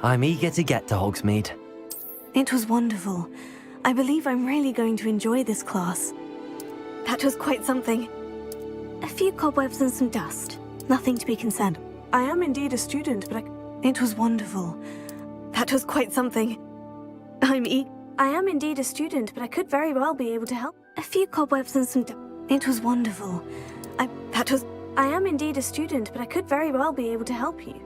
I'm eager to get to Hogsmeade. It was wonderful. I believe I'm really going to enjoy this class. That was quite something. A few cobwebs and some dust. Nothing to be concerned. I am indeed a student, but It was wonderful. That was quite something. I am indeed a student, but I could very well be able to help. A few cobwebs and some It was wonderful. I am indeed a student, but I could very well be able to help you.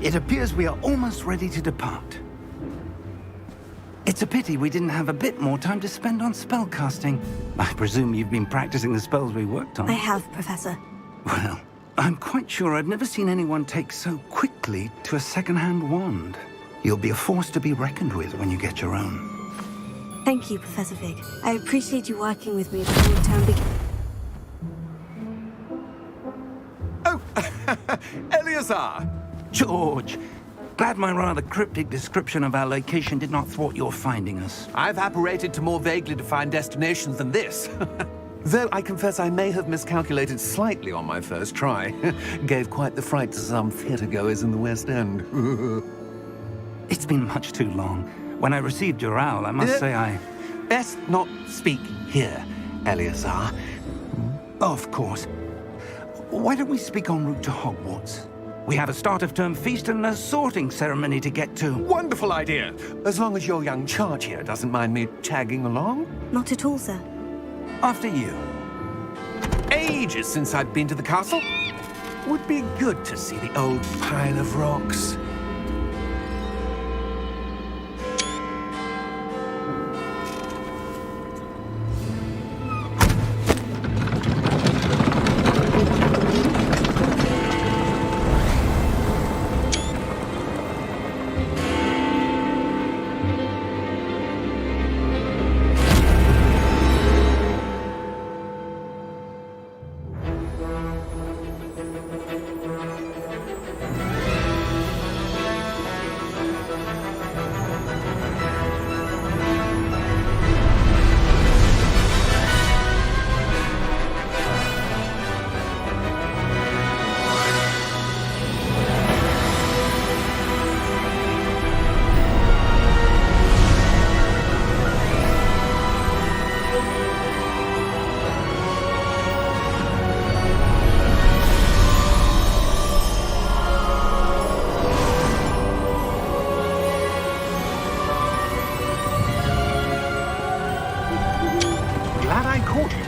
It appears we are almost ready to depart. It's a pity we didn't have a bit more time to spend on spellcasting. I presume you've been practicing the spells we worked on. I have, Professor. Well, I'm quite sure I've never seen anyone take so quickly to a second-hand wand. You'll be a force to be reckoned with when you get your own. Thank you, Professor Fig. I appreciate you working with me before the term begins. Oh, Eleazar! George, glad my rather cryptic description of our location did not thwart your finding us. I've apparated to more vaguely defined destinations than this. Though I confess I may have miscalculated slightly on my first try. Gave quite the fright to some theatre-goers in the West End. It's been much too long. When I received your owl, I must say I... Best not speak here, Eleazar. Of course. Why don't we speak en route to Hogwarts? We have a start-of-term feast and a sorting ceremony to get to. Wonderful idea! As long as your young charge here doesn't mind me tagging along. Not at all, sir. After you. Ages since I've been to the castle. Would be good to see the old pile of rocks.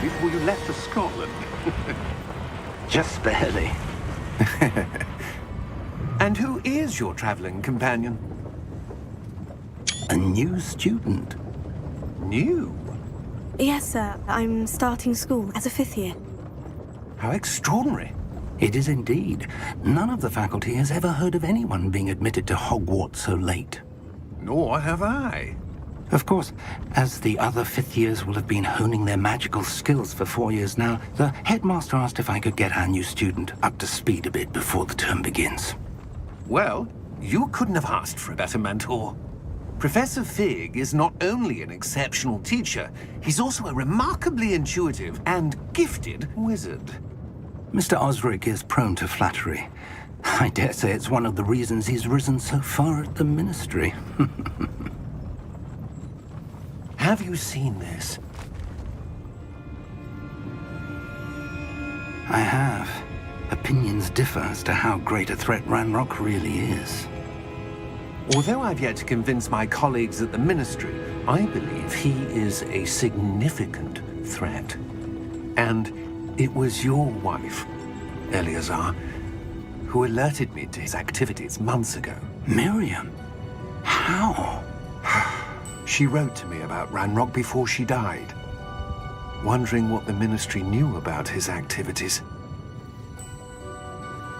Before you left for Scotland. Just barely. And who is your traveling companion? A new student. New? Yes, sir. I'm starting school as a 5th year. How extraordinary. It is indeed. None of the faculty has ever heard of anyone being admitted to Hogwarts so late. Nor have I. Of course, as the other 5th years will have been honing their magical skills for 4 years now, the headmaster asked if I could get our new student up to speed a bit before the term begins. Well, you couldn't have asked for a better mentor. Professor Fig is not only an exceptional teacher, he's also a remarkably intuitive and gifted wizard. Mr. Osric is prone to flattery. I dare say it's one of the reasons he's risen so far at the Ministry. Have you seen this? I have. Opinions differ as to how great a threat Ranrock really is. Although I've yet to convince my colleagues at the Ministry, I believe he is a significant threat. And it was your wife, Eleazar, who alerted me to his activities months ago. Miriam? How? She wrote to me about Ranrock before she died, wondering what the Ministry knew about his activities.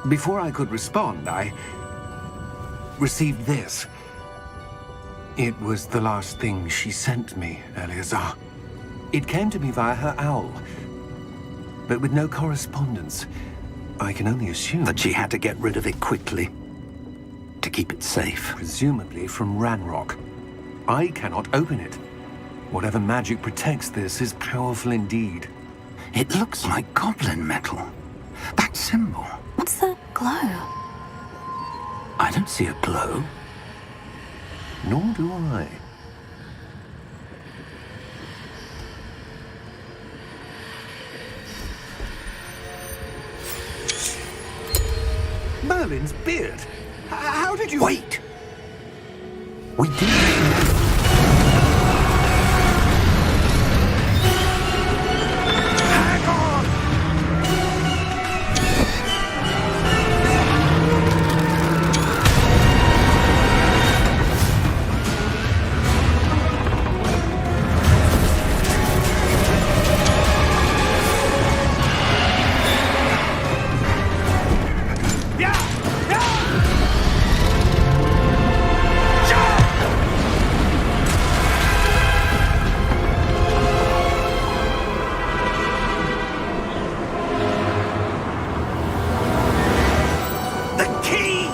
Before I could respond, I received this. It was the last thing she sent me, Eleazar. It came to me via her owl, but with no correspondence. I can only assume That she had to get rid of it quickly, to keep it safe. presumably from Ranrock. I cannot open it. Whatever magic protects this is powerful indeed. It looks like goblin metal. That symbol. What's the glow? I don't see a glow. Nor do I. Merlin's beard. How did you... Wait! We didn't. Hang on! The key!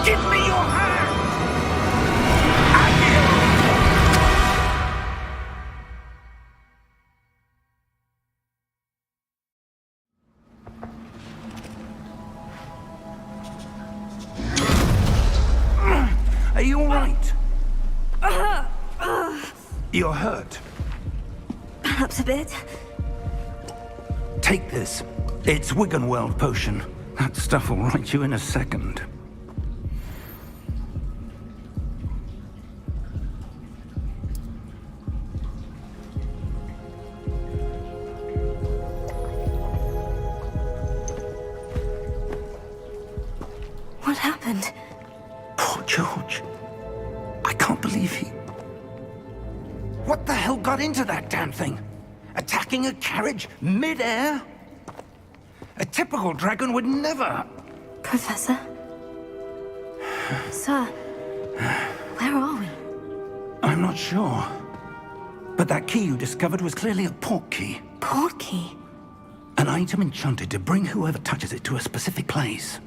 Give me your hand! Are you all right? You're hurt. Perhaps a bit. Take this. It's Wiggenweld potion. That stuff will right you in a second. What happened? Poor George. I can't believe he... What the hell got into that damn thing? Attacking a carriage mid-air? A typical dragon would never... Professor? Sir, where are we? I'm not sure. But that key you discovered was clearly a port key. Port key? An item enchanted to bring whoever touches it to a specific place.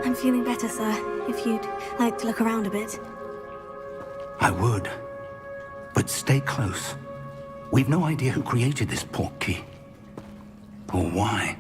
I'm feeling better, sir. If you'd like to look around a bit. I would. But stay close. We've no idea who created this port key. Or why.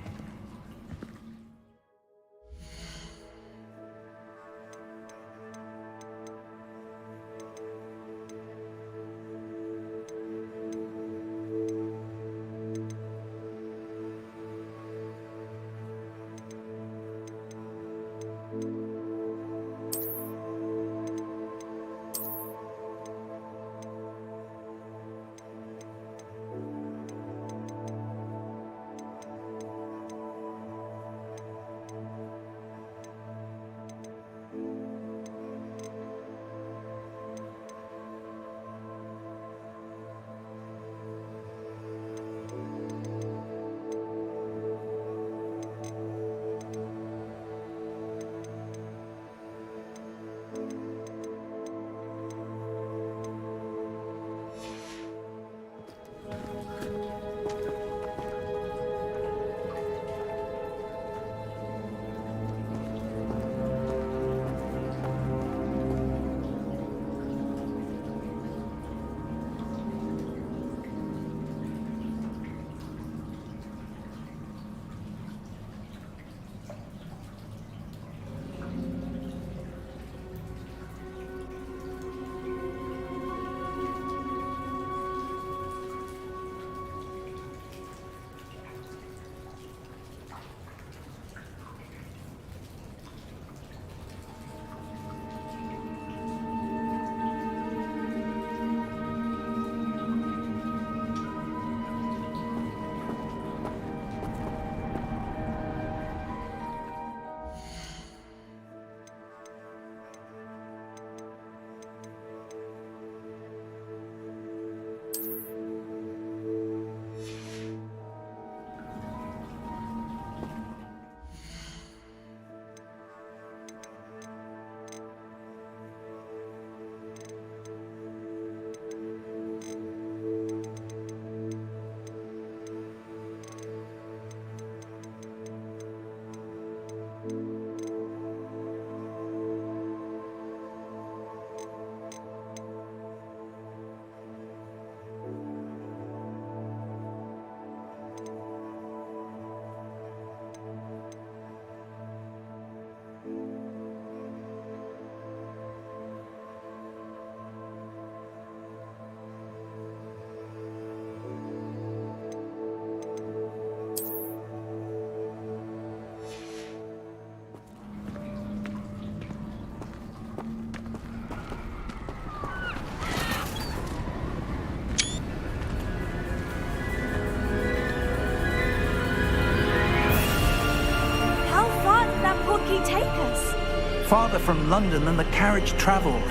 farther from London than the carriage travelled.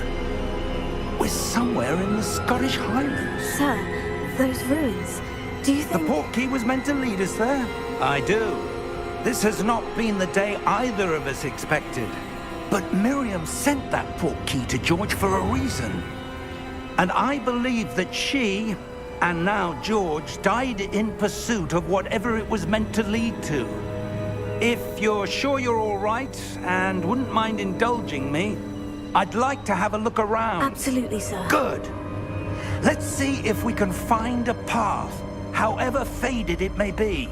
We're somewhere in the Scottish Highlands. Sir, those ruins. Do you The think... portkey was meant to lead us there? I do. This has not been the day either of us expected. But Miriam sent that portkey to George for a reason. And I believe that she, and now George, died in pursuit of whatever it was meant to lead to. If you're sure you're all right, and wouldn't mind indulging me, I'd like to have a look around. Absolutely, sir. Good. Let's see if we can find a path, however faded it may be.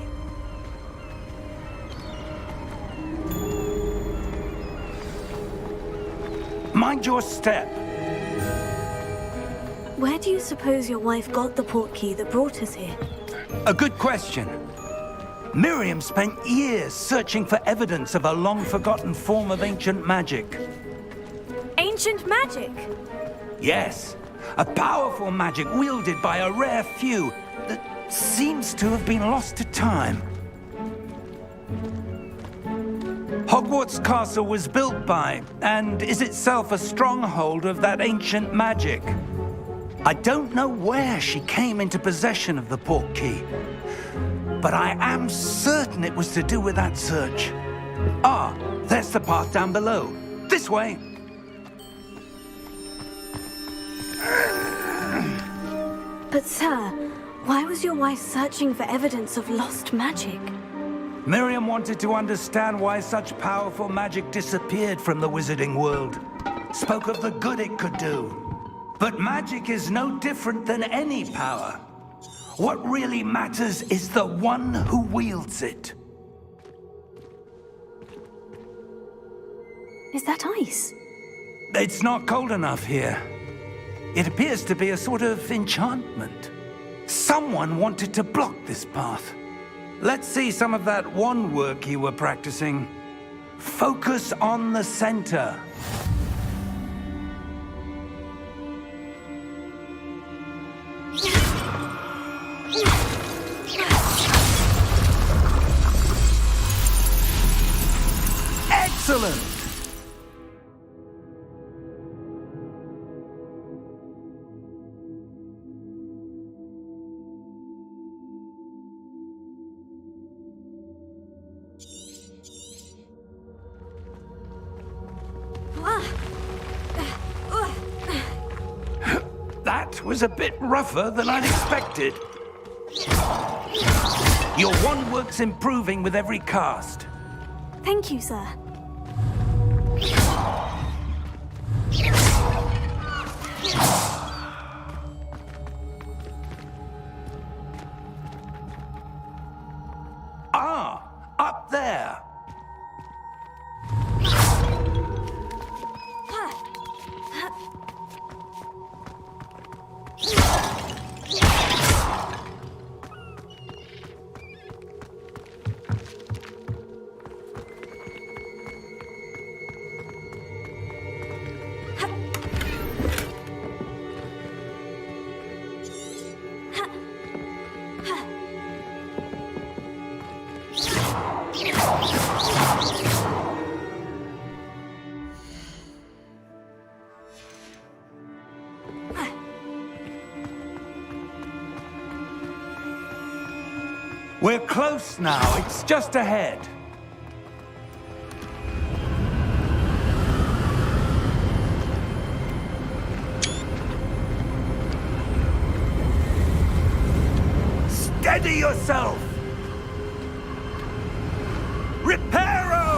Mind your step. Where do you suppose your wife got the portkey that brought us here? A good question. Miriam spent years searching for evidence of a long-forgotten form of ancient magic. Ancient magic? Yes, a powerful magic wielded by a rare few that seems to have been lost to time. Hogwarts Castle was built by, and is itself a stronghold of that ancient magic. I don't know where she came into possession of the portkey, but I am certain it was to do with that search. Ah, there's the path down below. This way. But sir, why was your wife searching for evidence of lost magic? Miriam wanted to understand why such powerful magic disappeared from the wizarding world. Spoke of the good it could do. But magic is no different than any power. What really matters is the one who wields it. Is that ice? It's not cold enough here. It appears to be a sort of enchantment. Someone wanted to block this path. Let's see some of that wand work you were practicing. Focus on the center. Excellent! That was a bit rougher than I'd expected. Your wand work's improving with every cast. Thank you, sir. Ah, up there. We're close now. It's just ahead. Steady yourself! Reparo!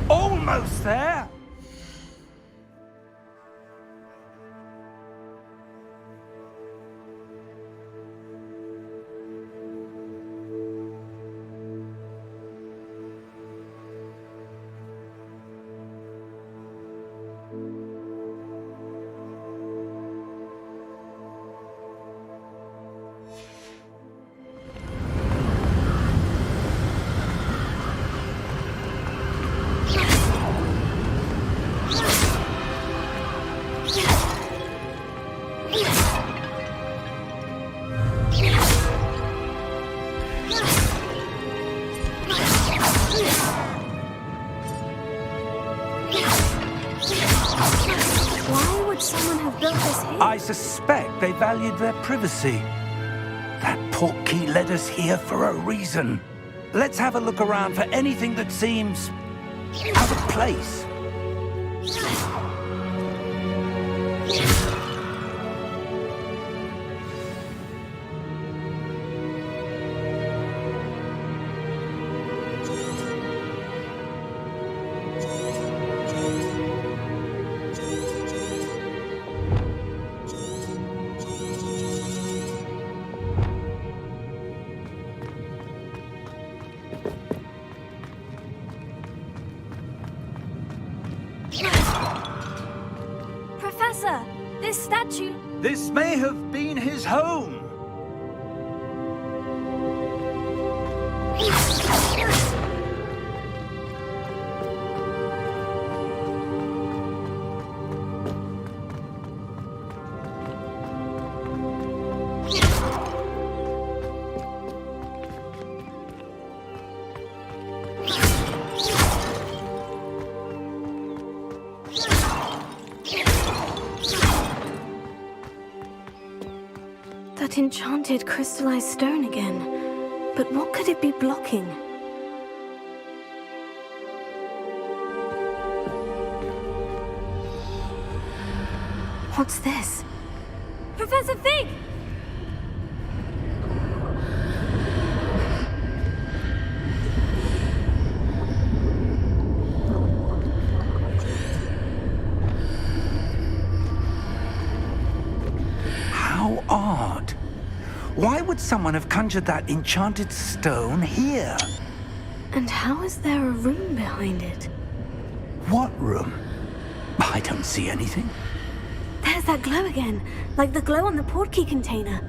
Almost there. Why would someone have built this here? I suspect they valued their privacy. That portkey led us here for a reason. Let's have a look around for anything that seems out of place. Professor, this statue... This may have been his home. That enchanted crystallized stone again. But what could it be blocking? What's this? Professor Fig! How odd. Why would someone have conjured that enchanted stone here? And how is there a room behind it? What room? I don't see anything. There's that glow again, like the glow on the portkey container.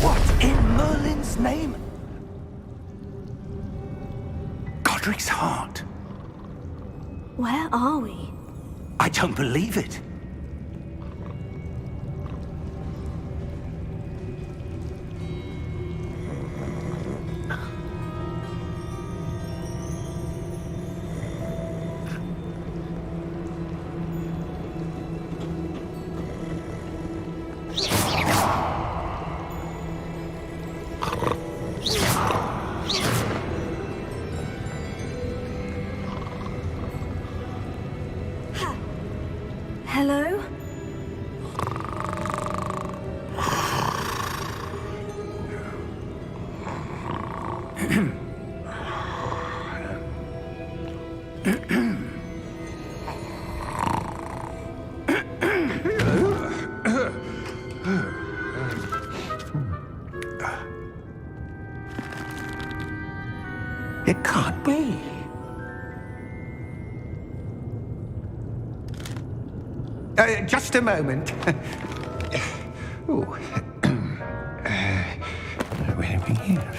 What in Merlin's name? Godric's heart. Where are we? I don't believe it. Hello? It can't be. Just a moment. Ooh. Where are we here?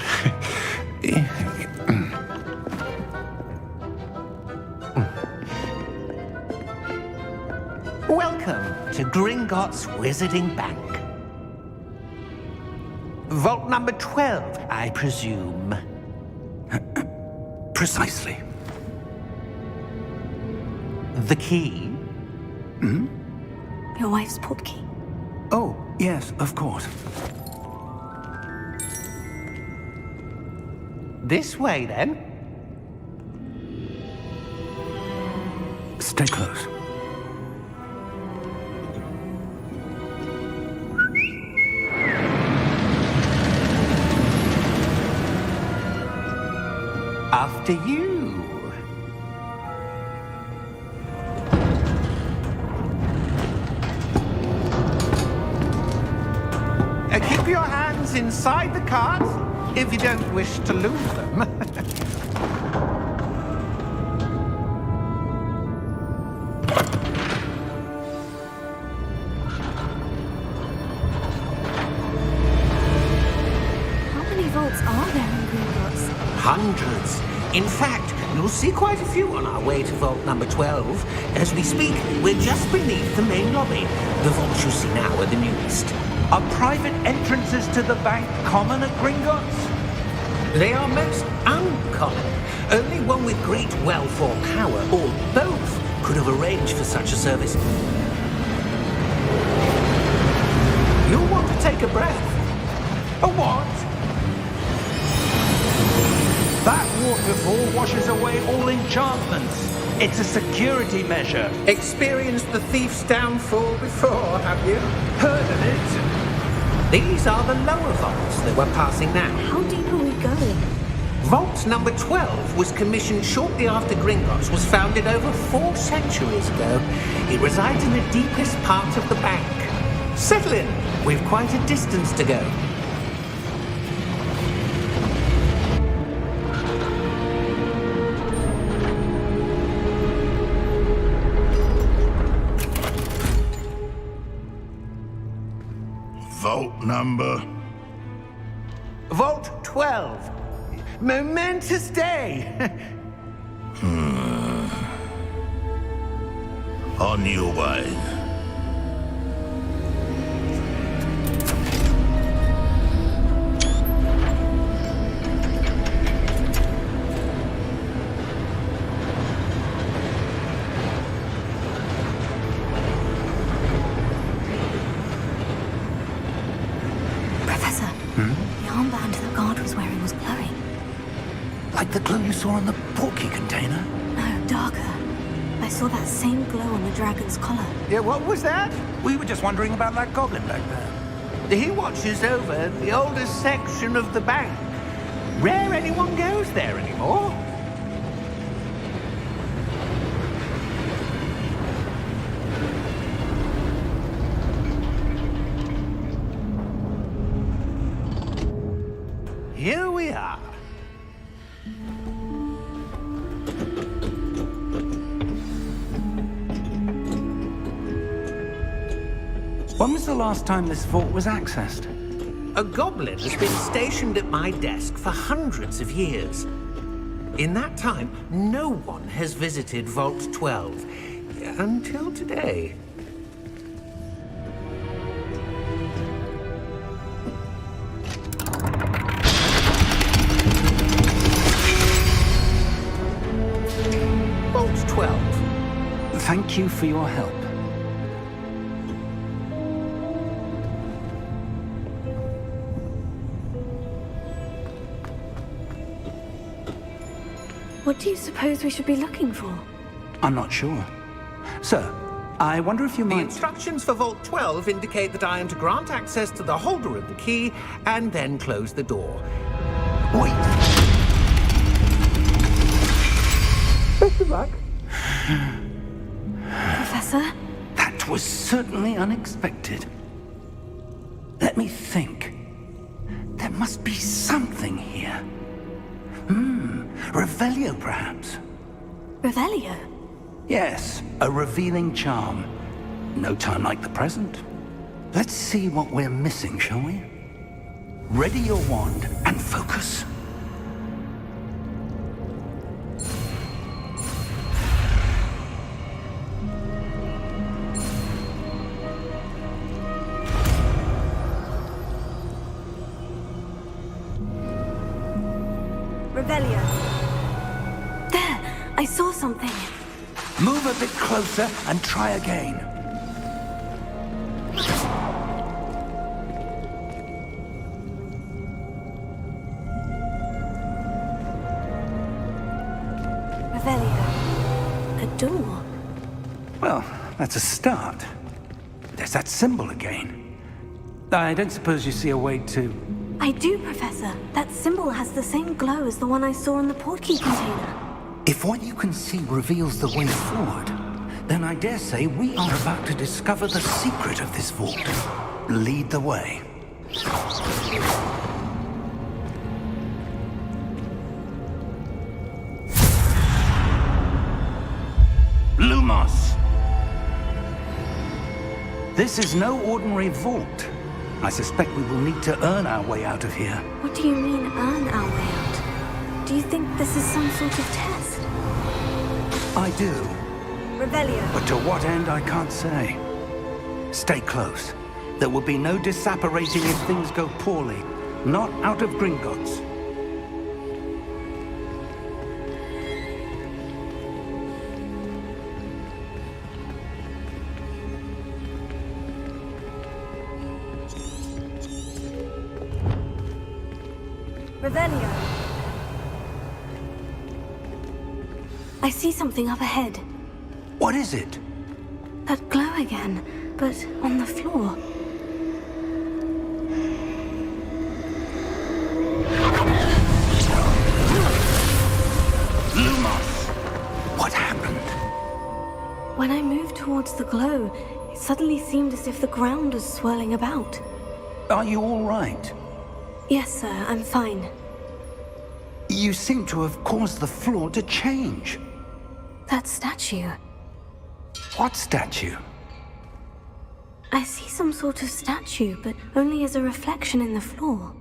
Welcome to Gringotts Wizarding Bank. Vault number 12, I presume. Precisely. The key? Your wife's portkey. Oh, yes, of course. This way, then. Stay close. After you. Keep your hands inside the cart if you don't wish to lose them. How many vaults are there in Gringotts? Hundreds. In fact, you'll see quite a few on our way to vault number 12. As we speak, we're just beneath the main lobby. The vaults you see now are the newest. Are private entrances to the bank common at Gringotts? They are most uncommon. Only one with great wealth or power, or both, could have arranged for such a service. You'll want to take a breath. A what? That waterfall washes away all enchantments. It's a security measure. Experienced the thief's downfall before, have you? Heard of it? These are the lower vaults that we're passing now. How deep are we going? Vault number 12 was commissioned shortly after Gringotts was founded over 4 centuries ago. It resides in the deepest part of the bank. Settle in. We've quite a distance to go. Vault number? Vault 12. Momentous day. On your way. Professor, the armband the guard was wearing was glowing. Like the glow you saw on the porky container? No, darker. I saw that same glow on the dragon's collar. Yeah, what was that? We were just wondering about that goblin back there. He watches over the oldest section of the bank. Rare anyone goes there anymore. Here we are. When was the last time this vault was accessed? A goblin has been stationed at my desk for hundreds of years. In that time, no one has visited Vault 12. Until today. Vault 12. Thank you for your help. What do you suppose we should be looking for? I'm not sure. Sir, I wonder if you The might... instructions for Vault 12 indicate that I am to grant access to the holder of the key and then close the door. Wait! Best of luck. Professor? That was certainly unexpected. Let me think. There must be something here. Revelio, perhaps? Revelio? Yes, a revealing charm. No time like the present. Let's see what we're missing, shall we? Ready your wand and focus. Revelio. There! I saw something. Move a bit closer and try again. Revelio. A door. Well, that's a start. There's that symbol again. I don't suppose you see a way to... I do, Professor. That symbol has the same glow as the one I saw in the portkey container. If what you can see reveals the way forward, then I dare say we are about to discover the secret of this vault. Lead the way. Lumos! This is no ordinary vault. I suspect we will need to earn our way out of here. What do you mean, earn our way out? Do you think this is some sort of test? I do, Revelio. but to what end I can't say. Stay close. There will be no disapparating if things go poorly. Not out of Gringotts. Revelio. I see something up ahead. What is it? That glow again, but on the floor. Lumos! What happened? When I moved towards the glow, it suddenly seemed as if the ground was swirling about. Are you all right? Yes, sir, I'm fine. You seem to have caused the floor to change. That statue. What statue? I see some sort of statue, but only as a reflection in the floor.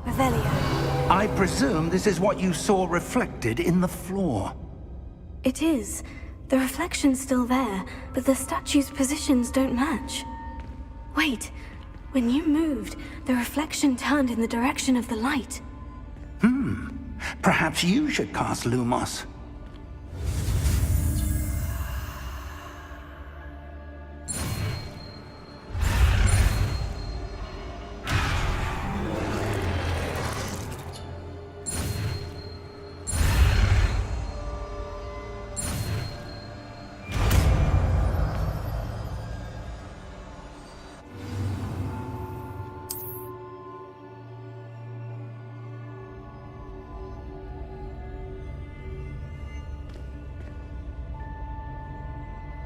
Revelio. I presume this is what you saw reflected in the floor. It is. The reflection's still there, but the statue's positions don't match. Wait. When you moved, the reflection turned in the direction of the light. Perhaps you should cast Lumos.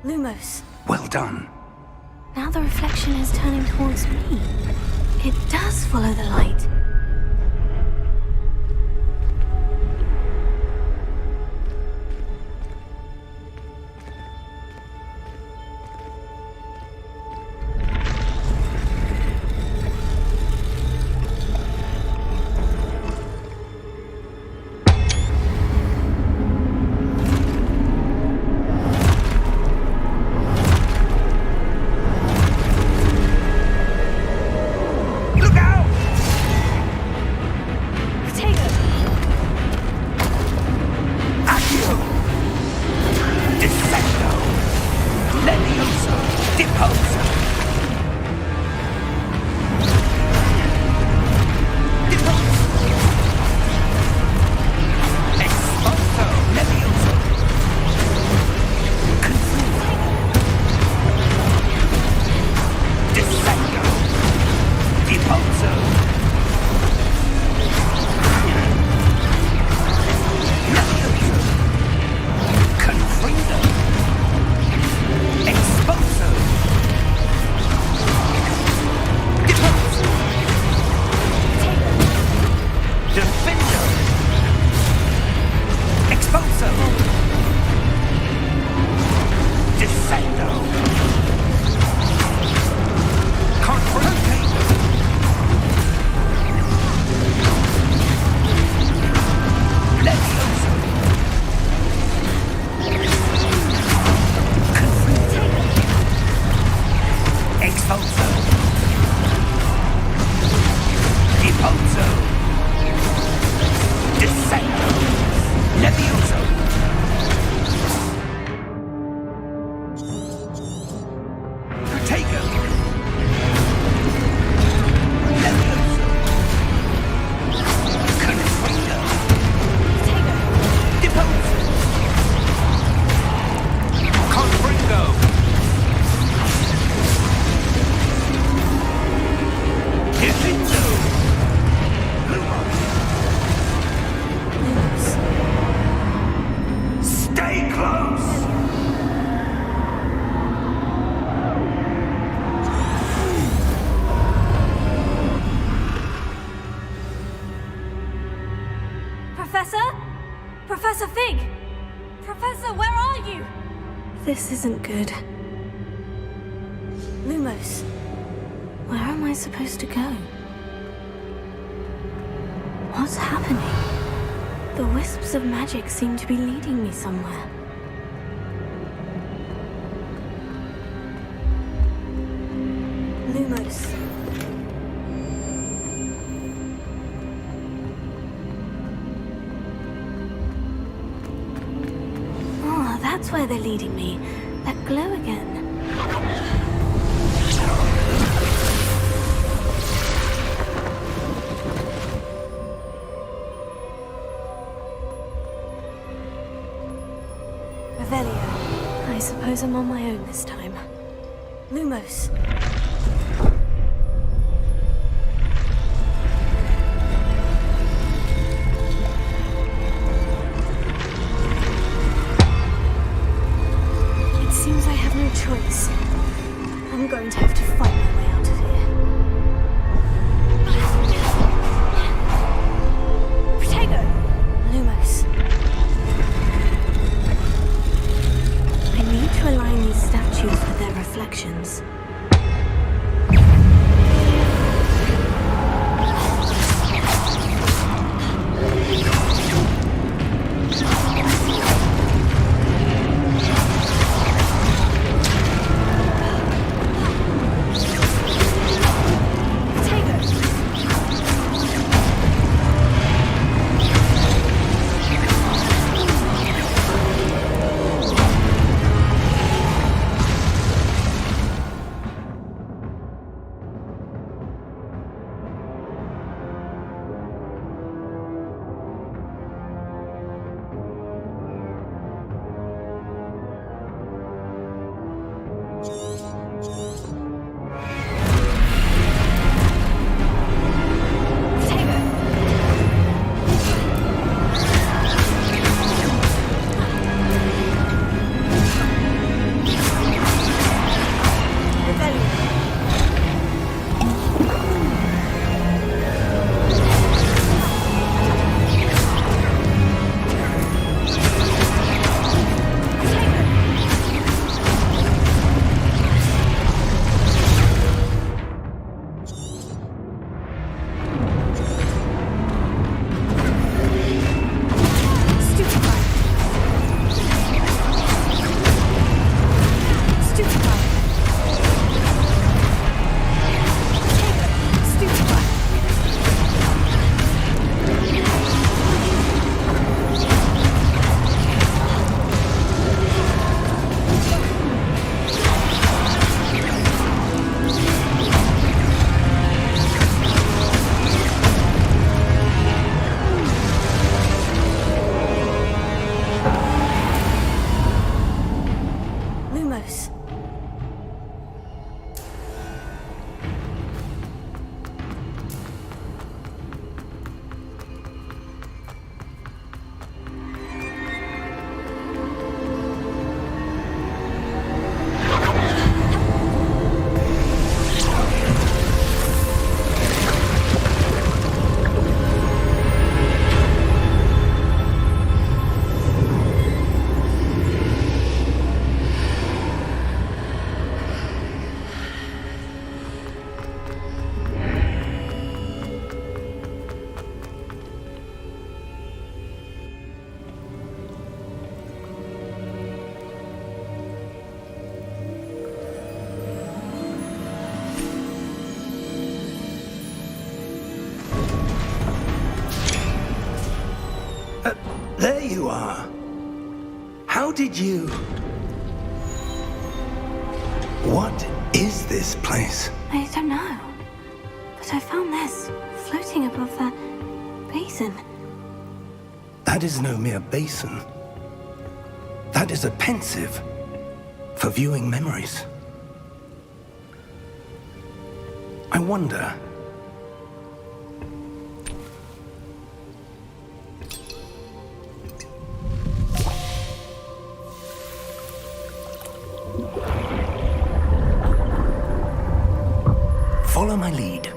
Lumos. Well done. Now the reflection is turning towards me. It does follow the light. Professor Fig! Professor, where are you? This isn't good. Lumos, where am I supposed to go? What's happening? The wisps of magic seem to be leading me somewhere. Lumos. Oh, that's where they're leading me. That glow again. Revelio. I suppose I'm on my own this time. Lumos. It seems I have no choice. I'm going to have to fight my way out of here. Protego! Lumos. I need to align these statues with their reflections. There you are. How did you... What is this place? I don't know. But I found this floating above that basin. That is no mere basin. That is a pensive for viewing memories. I wonder... Follow my lead.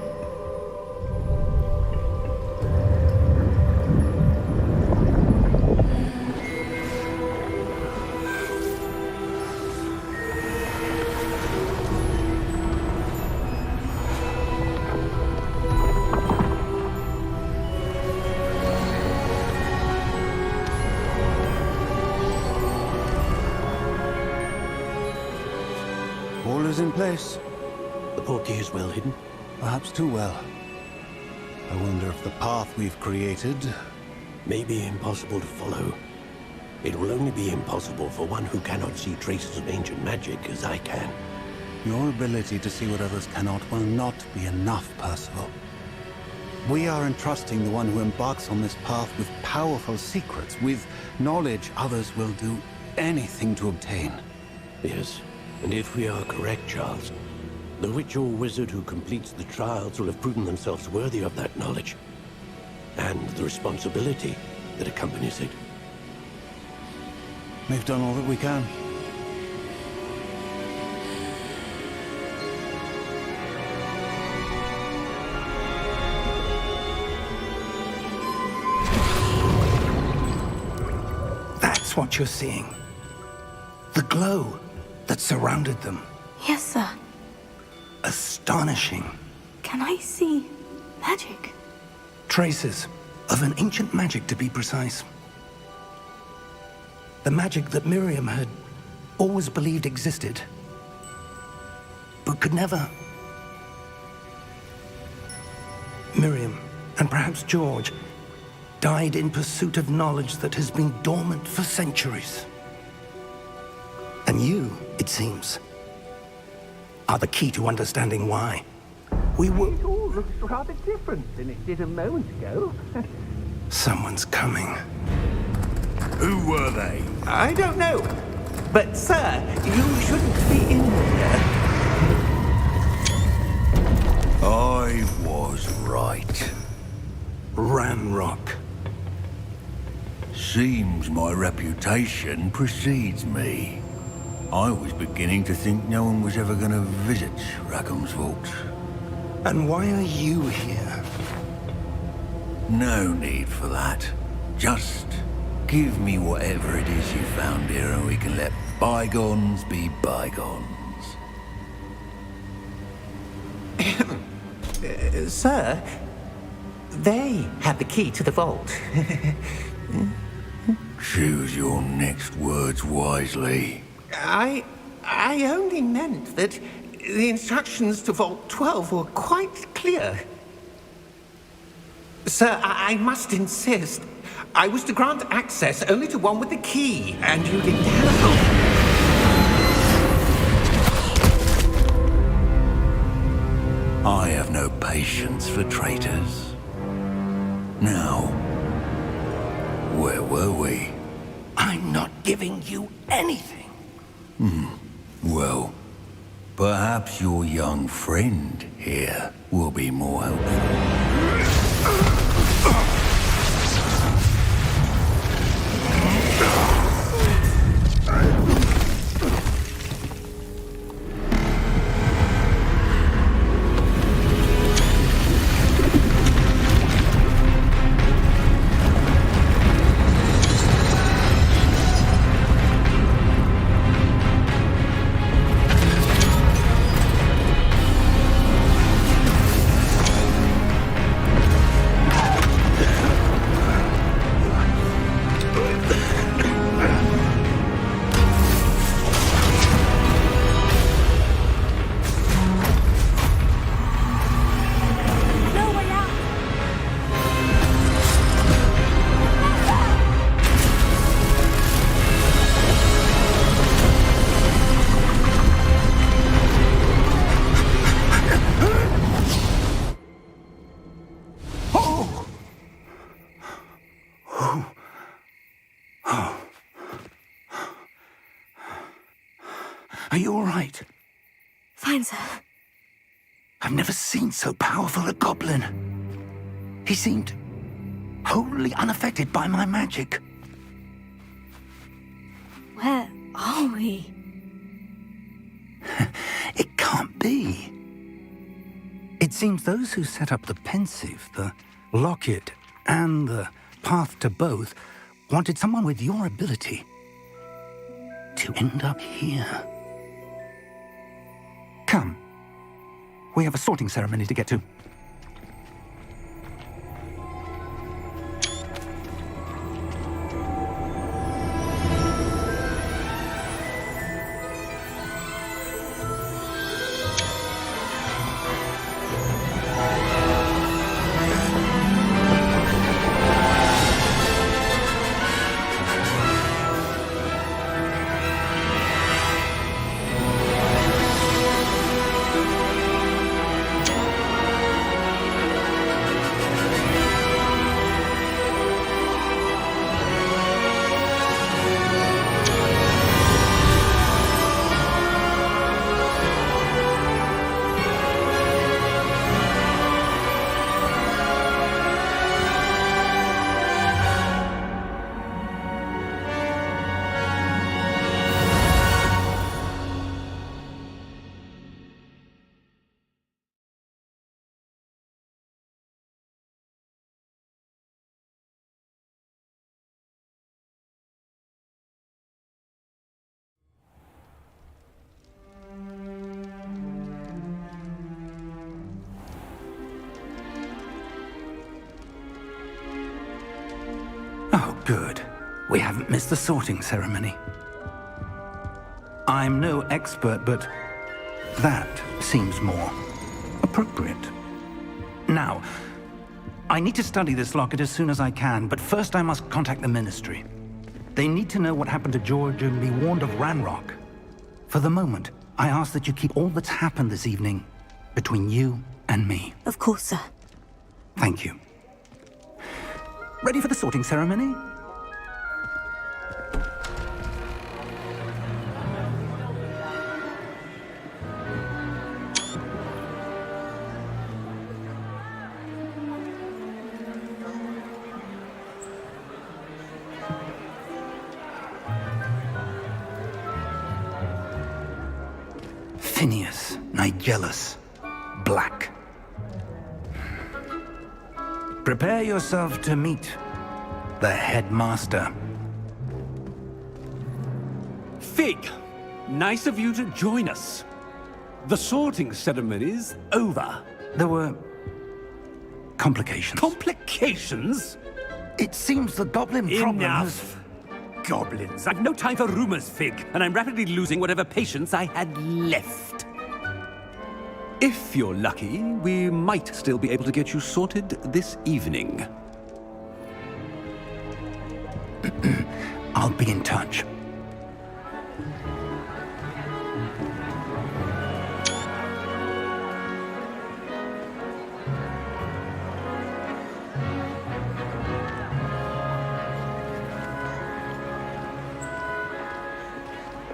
All is in place. The portkey is well hidden? Perhaps too well. I wonder if the path we've created... may be impossible to follow. It will only be impossible for one who cannot see traces of ancient magic as I can. Your ability to see what others cannot will not be enough, Percival. We are entrusting the one who embarks on this path with powerful secrets, with knowledge others will do anything to obtain. Yes, and if we are correct, Charles, the witch or wizard who completes the trials will have proven themselves worthy of that knowledge, and the responsibility that accompanies it. We've done all that we can. That's what you're seeing. The glow that surrounded them. Yes, sir. Astonishing. Can I see magic? Traces of an ancient magic, to be precise. The magic that Miriam had always believed existed, but could never. Miriam, and perhaps George, died in pursuit of knowledge that has been dormant for centuries. And you, it seems, are the key to understanding why. We were... It all looks rather different than it did a moment ago. Someone's coming. Who were they? I don't know. But, sir, you shouldn't be in here. I was right. Ramrock. Seems my reputation precedes me. I was beginning to think no one was ever going to visit Rackham's vault. And why are you here? No need for that. Just give me whatever it is you found here and we can let bygones be bygones. Sir, they had the key to the vault. Choose your next words wisely. I only meant that the instructions to Vault 12 were quite clear. Sir, I must insist. I was to grant access only to one with the key, and you didn't have. I have no patience for traitors. Now, where were we? I'm not giving you anything. Well, perhaps your young friend here will be more helpful. Are you all right? Fine, sir. I've never seen so powerful a goblin. He seemed wholly unaffected by my magic. Where are we? It can't be. It seems those who set up the pensive, the locket, and the path to both wanted someone with your ability to end up here. Come. We have a sorting ceremony to get to. Good. We haven't missed the sorting ceremony. I'm no expert, but that seems more appropriate. Now, I need to study this locket as soon as I can, but first I must contact the Ministry. They need to know what happened to George and be warned of Ranrock. For the moment, I ask that you keep all that's happened this evening between you and me. Of course, sir. Thank you. Ready for the sorting ceremony? Phineas, Nigellus, Black. Prepare yourself to meet the headmaster. Fig, nice of you to join us. The sorting ceremony's over. There were complications. Complications? It seems the goblin problem has... Enough! Goblins. I've no time for rumors, Fig, and I'm rapidly losing whatever patience I had left. If you're lucky, we might still be able to get you sorted this evening. I'll be in touch.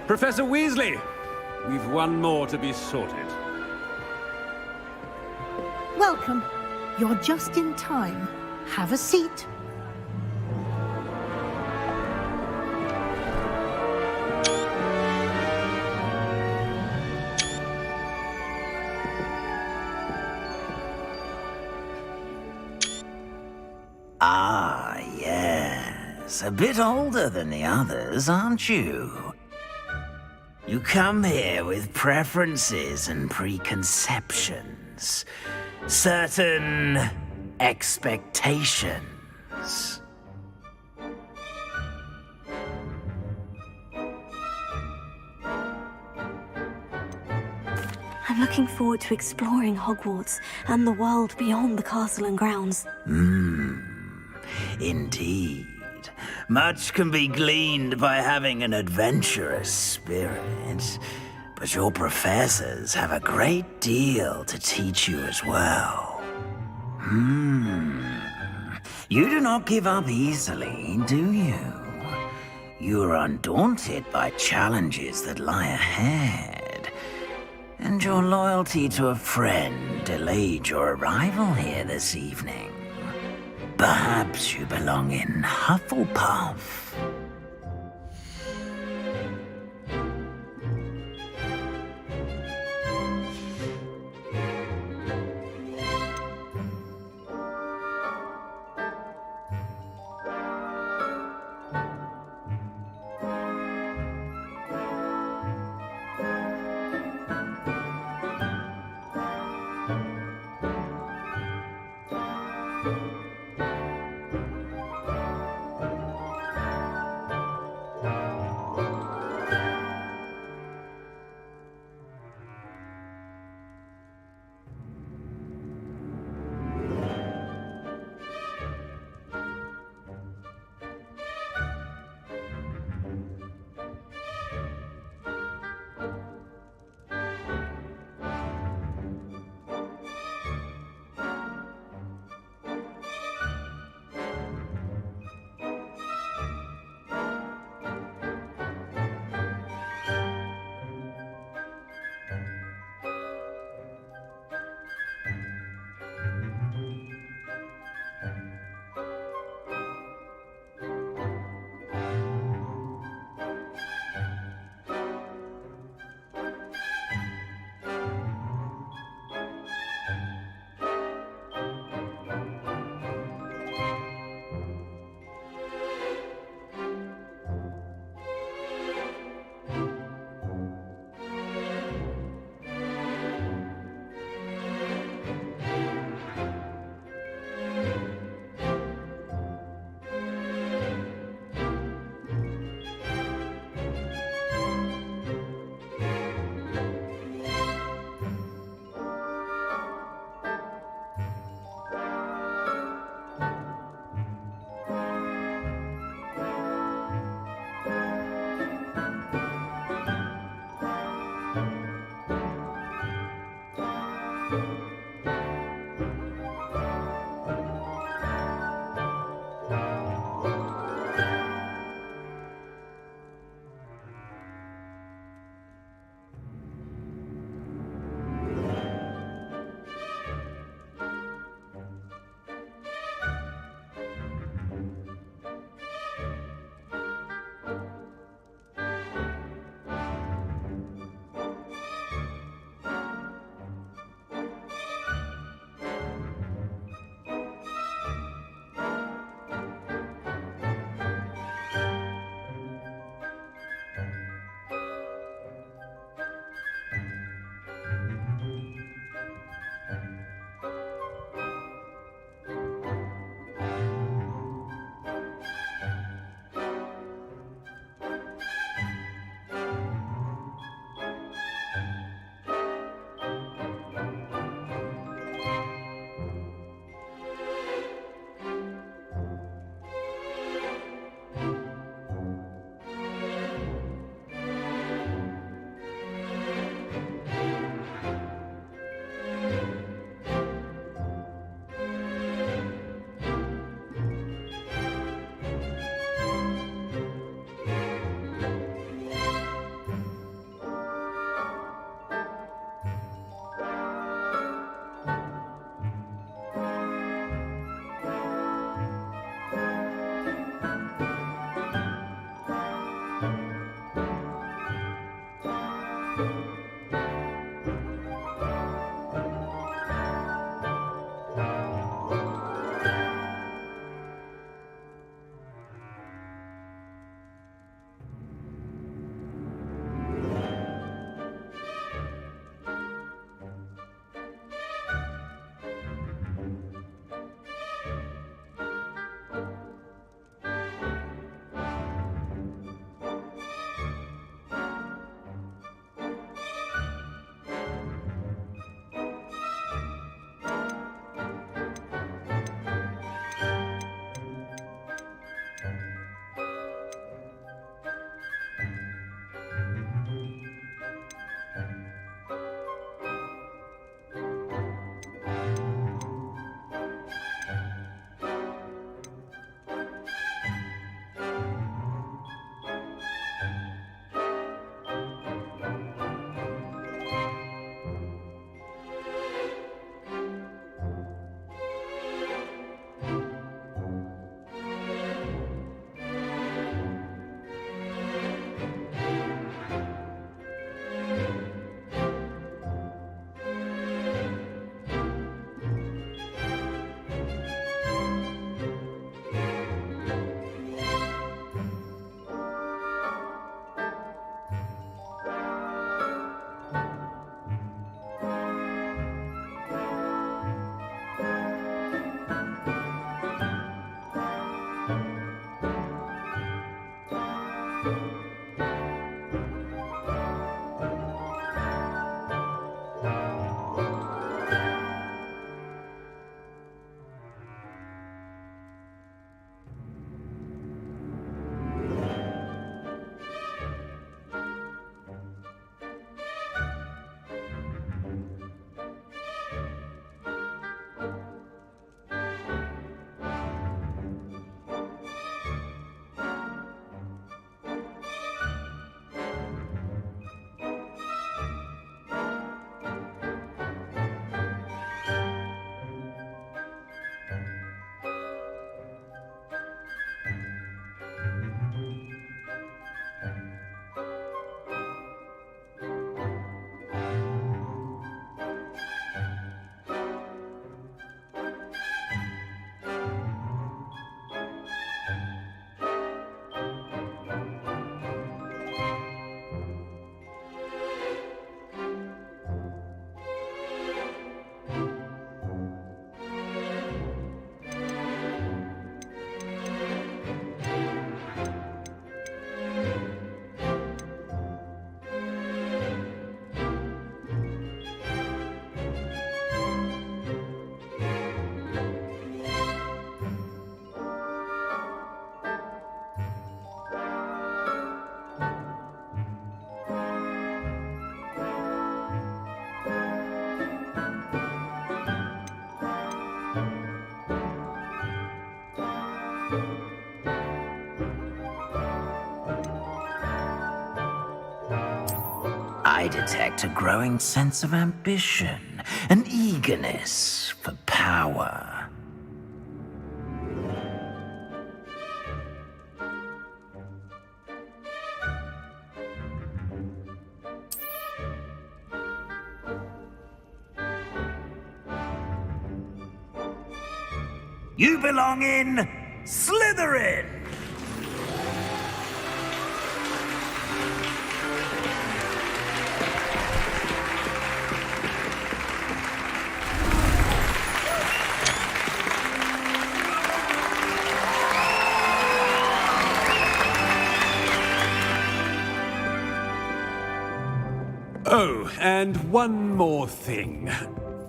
Professor Weasley, we've one more to be sorted. Welcome. You're just in time. Have a seat. Ah, yes. A bit older than the others, aren't you? You come here with preferences and preconceptions. Certain expectations. I'm looking forward to exploring Hogwarts and the world beyond the castle and grounds. Indeed. Much can be gleaned by having an adventurous spirit, but your professors have a great deal to teach you as well. You do not give up easily, do you? You are undaunted by challenges that lie ahead, and your loyalty to a friend delayed your arrival here this evening. Perhaps you belong in Hufflepuff. I detect a growing sense of ambition, an eagerness for power. You belong in Slytherin! Oh, and one more thing.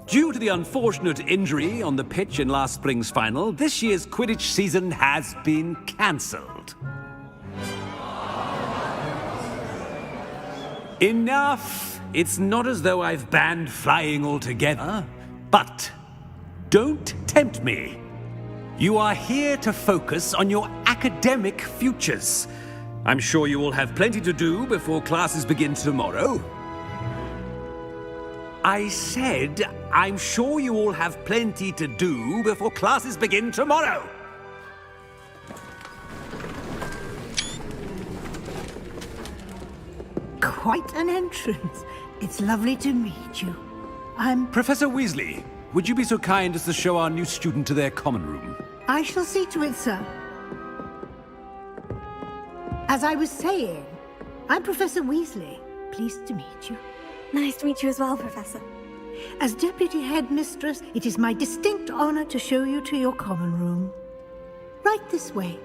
Due to the unfortunate injury on the pitch in last spring's final, this year's Quidditch season has been cancelled. Enough! It's not as though I've banned flying altogether, but don't tempt me. You are here to focus on your academic futures. I'm sure you all have plenty to do before classes begin tomorrow. I said, I'm sure you all have plenty to do before classes begin tomorrow. Quite an entrance. It's lovely to meet you. Professor Weasley, would you be so kind as to show our new student to their common room? I shall see to it, sir. As I was saying, I'm Professor Weasley. Pleased to meet you. Nice to meet you as well, Professor. As Deputy Headmistress, it is my distinct honor to show you to your common room. Right this way.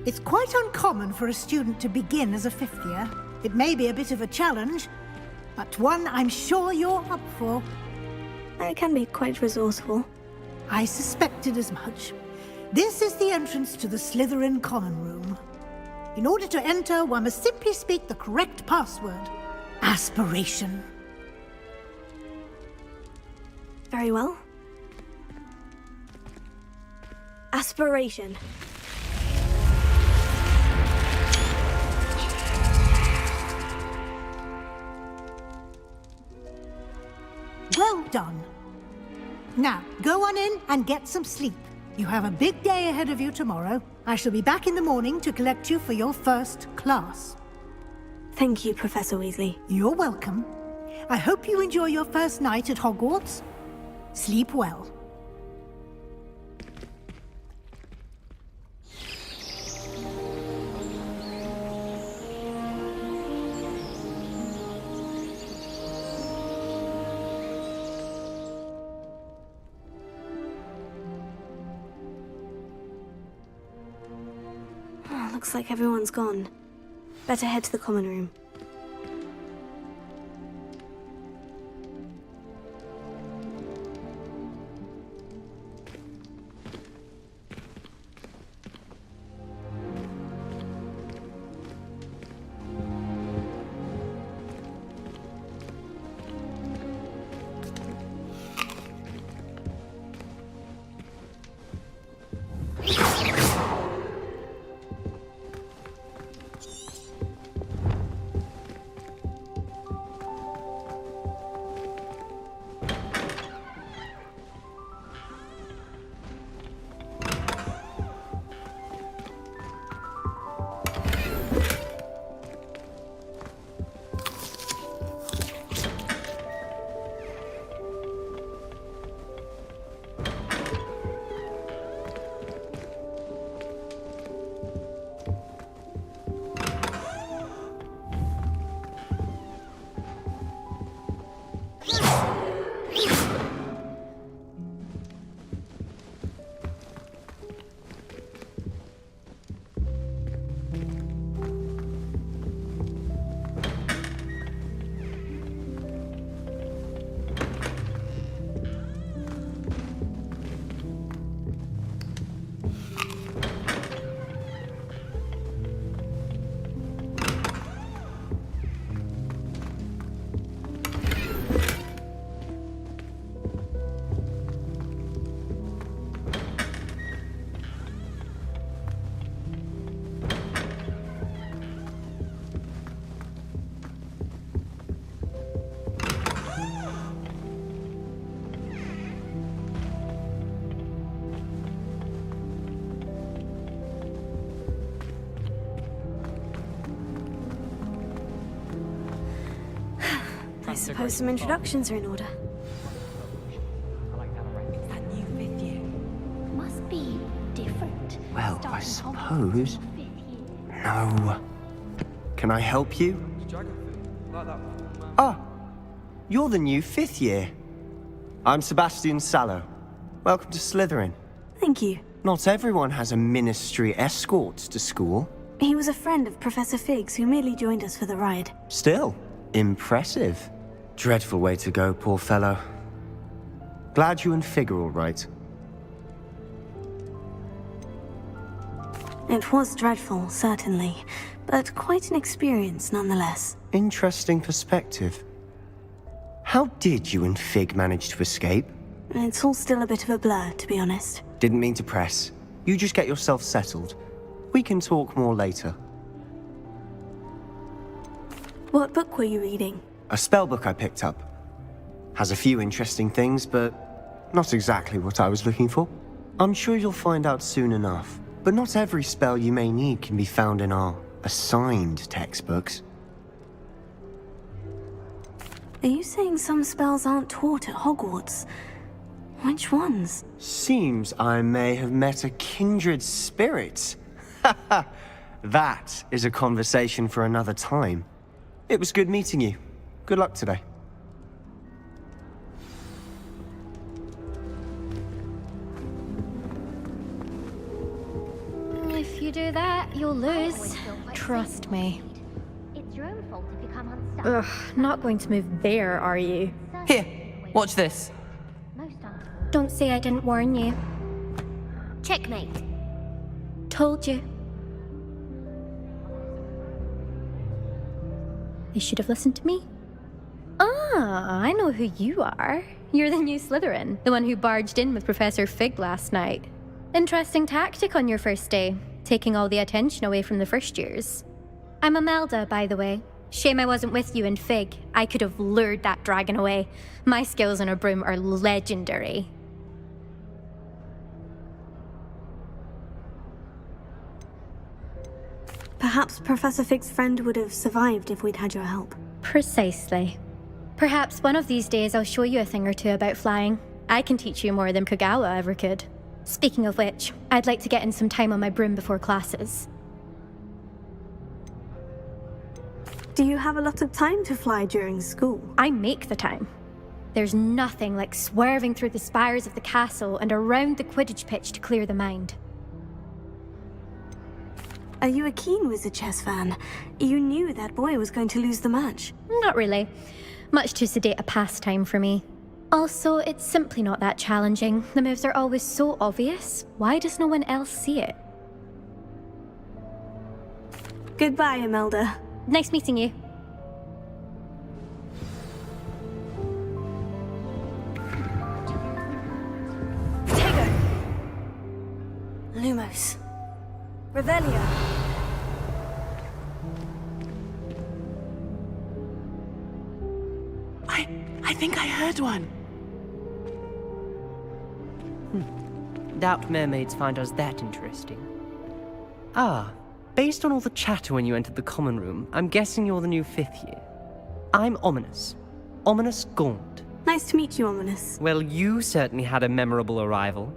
It's quite uncommon for a student to begin as a fifth year. It may be a bit of a challenge, but one I'm sure you're up for. I can be quite resourceful. I suspected as much. This is the entrance to the Slytherin common room. In order to enter, one must simply speak the correct password. Aspiration. Very well. Aspiration. Well done. Now, go on in and get some sleep. You have a big day ahead of you tomorrow. I shall be back in the morning to collect you for your first class. Thank you, Professor Weasley. You're welcome. I hope you enjoy your first night at Hogwarts. Sleep well. Looks like everyone's gone. Better head to the common room. I suppose some introductions are in order. Must be different. Well, I suppose... No. Can I help you? Ah, you're the new 5th year. I'm Sebastian Sallow. Welcome to Slytherin. Thank you. Not everyone has a ministry escort to school. He was a friend of Professor Fig's who merely joined us for the ride. Still, impressive. Dreadful way to go, poor fellow. Glad you and Fig are all right. It was dreadful, certainly, but quite an experience nonetheless. Interesting perspective. How did you and Fig manage to escape? It's all still a bit of a blur, to be honest. Didn't mean to press. You just get yourself settled. We can talk more later. What book were you reading? A spell book I picked up. Has a few interesting things, but not exactly what I was looking for. I'm sure you'll find out soon enough. But not every spell you may need can be found in our assigned textbooks. Are you saying some spells aren't taught at Hogwarts? Which ones? Seems I may have met a kindred spirit. That is a conversation for another time. It was good meeting you. Good luck today. If you do that, you'll lose. Trust me. It's your own fault if you come unstuck. Ugh, not going to move there, are you? Here, watch this. Don't say I didn't warn you. Checkmate. Told you. You should have listened to me. Ah, I know who you are. You're the new Slytherin, the one who barged in with Professor Fig last night. Interesting tactic on your first day, taking all the attention away from the first years. I'm Imelda, by the way. Shame I wasn't with you in Fig. I could have lured that dragon away. My skills on a broom are legendary. Perhaps Professor Fig's friend would have survived if we'd had your help. Precisely. Perhaps one of these days I'll show you a thing or two about flying. I can teach you more than Kogawa ever could. Speaking of which, I'd like to get in some time on my broom before classes. Do you have a lot of time to fly during school? I make the time. There's nothing like swerving through the spires of the castle and around the Quidditch pitch to clear the mind. Are you a keen Wizard chess fan? You knew that boy was going to lose the match. Not really. Much too sedate a pastime for me. Also, it's simply not that challenging. The moves are always so obvious. Why does no one else see it? Goodbye, Imelda. Nice meeting you. Tego! Lumos. Revelio. I think I heard one. Doubt mermaids find us that interesting. Ah, based on all the chatter when you entered the common room, I'm guessing you're the new 5th year. I'm Ominous. Ominous Gaunt. Nice to meet you, Ominous. Well, you certainly had a memorable arrival.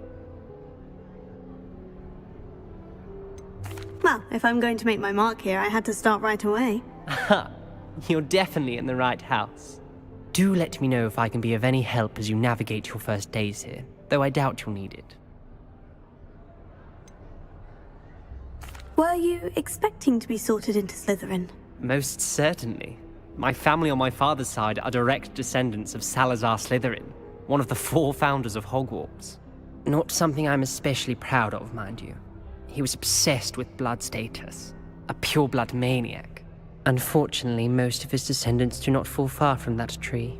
Well, if I'm going to make my mark here, I had to start right away. Ha! You're definitely in the right house. Do let me know if I can be of any help as you navigate your first days here, though I doubt you'll need it. Were you expecting to be sorted into Slytherin? Most certainly. My family on my father's side are direct descendants of Salazar Slytherin, one of the 4 founders of Hogwarts. Not something I'm especially proud of, mind you. He was obsessed with blood status, a pure-blood maniac. Unfortunately, most of his descendants do not fall far from that tree.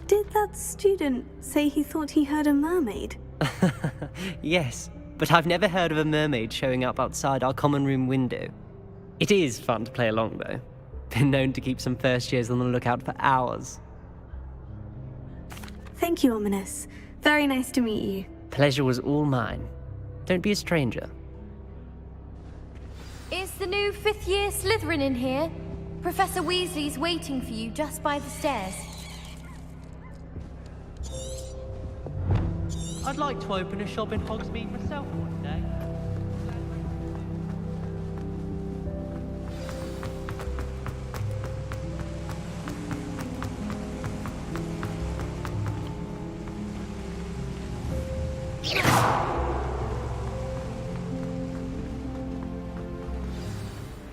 Did that student say he thought he heard a mermaid? Yes, but I've never heard of a mermaid showing up outside our common room window. It is fun to play along, though. Been known to keep some first years on the lookout for hours. Thank you, Ominous. Very nice to meet you. Pleasure was all mine. Don't be a stranger. Is the new 5th year Slytherin in here? Professor Weasley's waiting for you just by the stairs. I'd like to open a shop in Hogsmeade myself one day.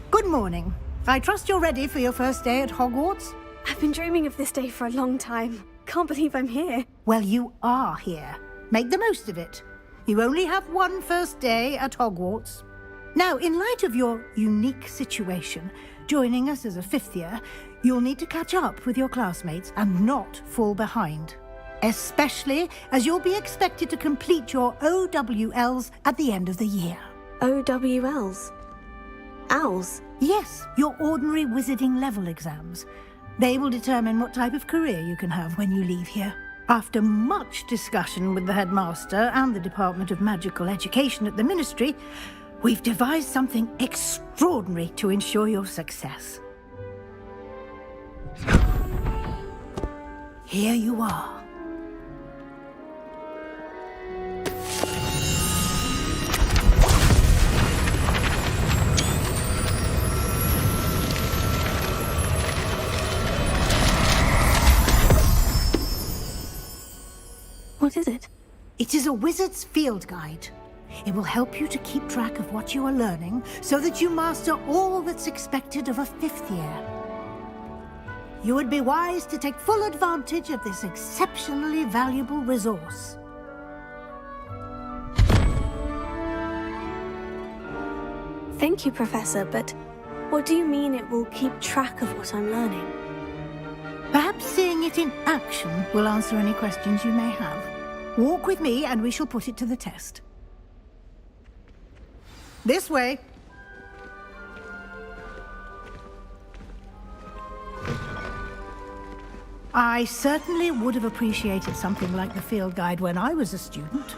Good morning. I trust you're ready for your first day at Hogwarts? I've been dreaming of this day for a long time. Can't believe I'm here. Well, you are here. Make the most of it. You only have one first day at Hogwarts. Now, in light of your unique situation, joining us as a fifth year, you'll need to catch up with your classmates and not fall behind. Especially as you'll be expected to complete your OWLs at the end of the year. OWLs? Owls? Yes, your ordinary wizarding level exams. They will determine what type of career you can have when you leave here. After much discussion with the headmaster and the Department of Magical Education at the Ministry, we've devised something extraordinary to ensure your success. Here you are. What is it? It is a wizard's field guide. It will help you to keep track of what you are learning so that you master all that's expected of a fifth year. You would be wise to take full advantage of this exceptionally valuable resource. Thank you, Professor, but what do you mean it will keep track of what I'm learning? Perhaps seeing it in action will answer any questions you may have. Walk with me and we shall put it to the test. This way. I certainly would have appreciated something like the field guide when I was a student.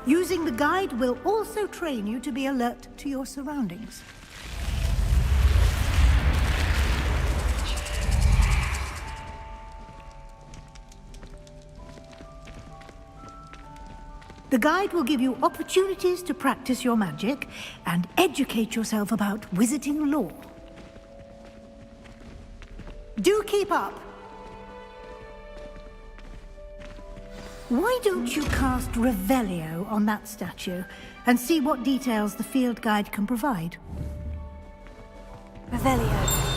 Using the guide will also train you to be alert to your surroundings. The guide will give you opportunities to practice your magic and educate yourself about wizarding lore. Do keep up! Why don't you cast Revelio on that statue and see what details the field guide can provide? Revelio.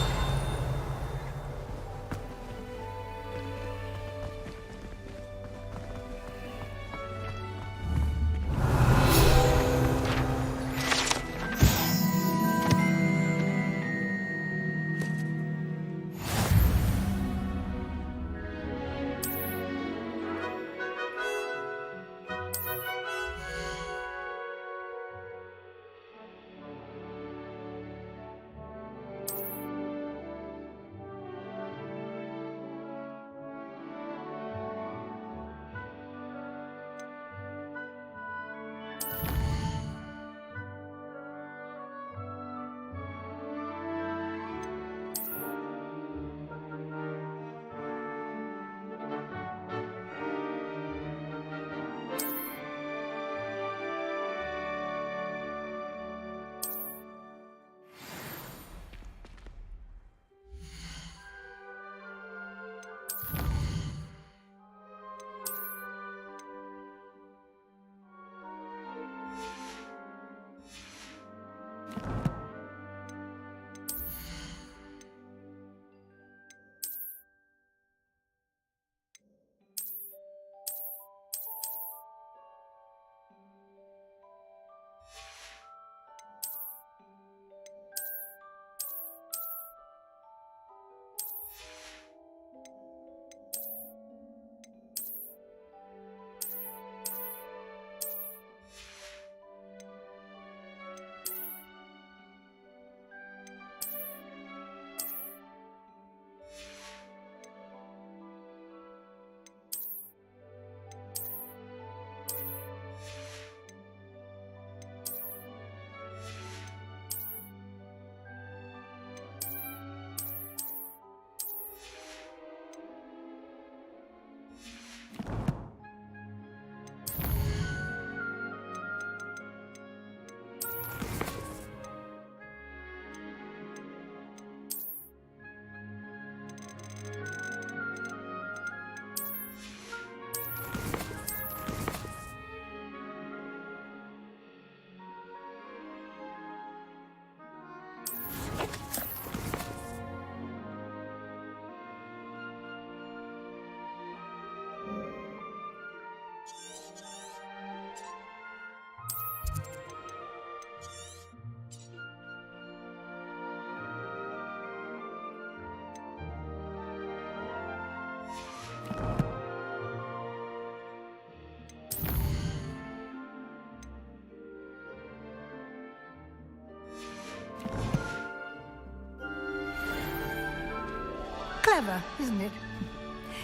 Clever, isn't it?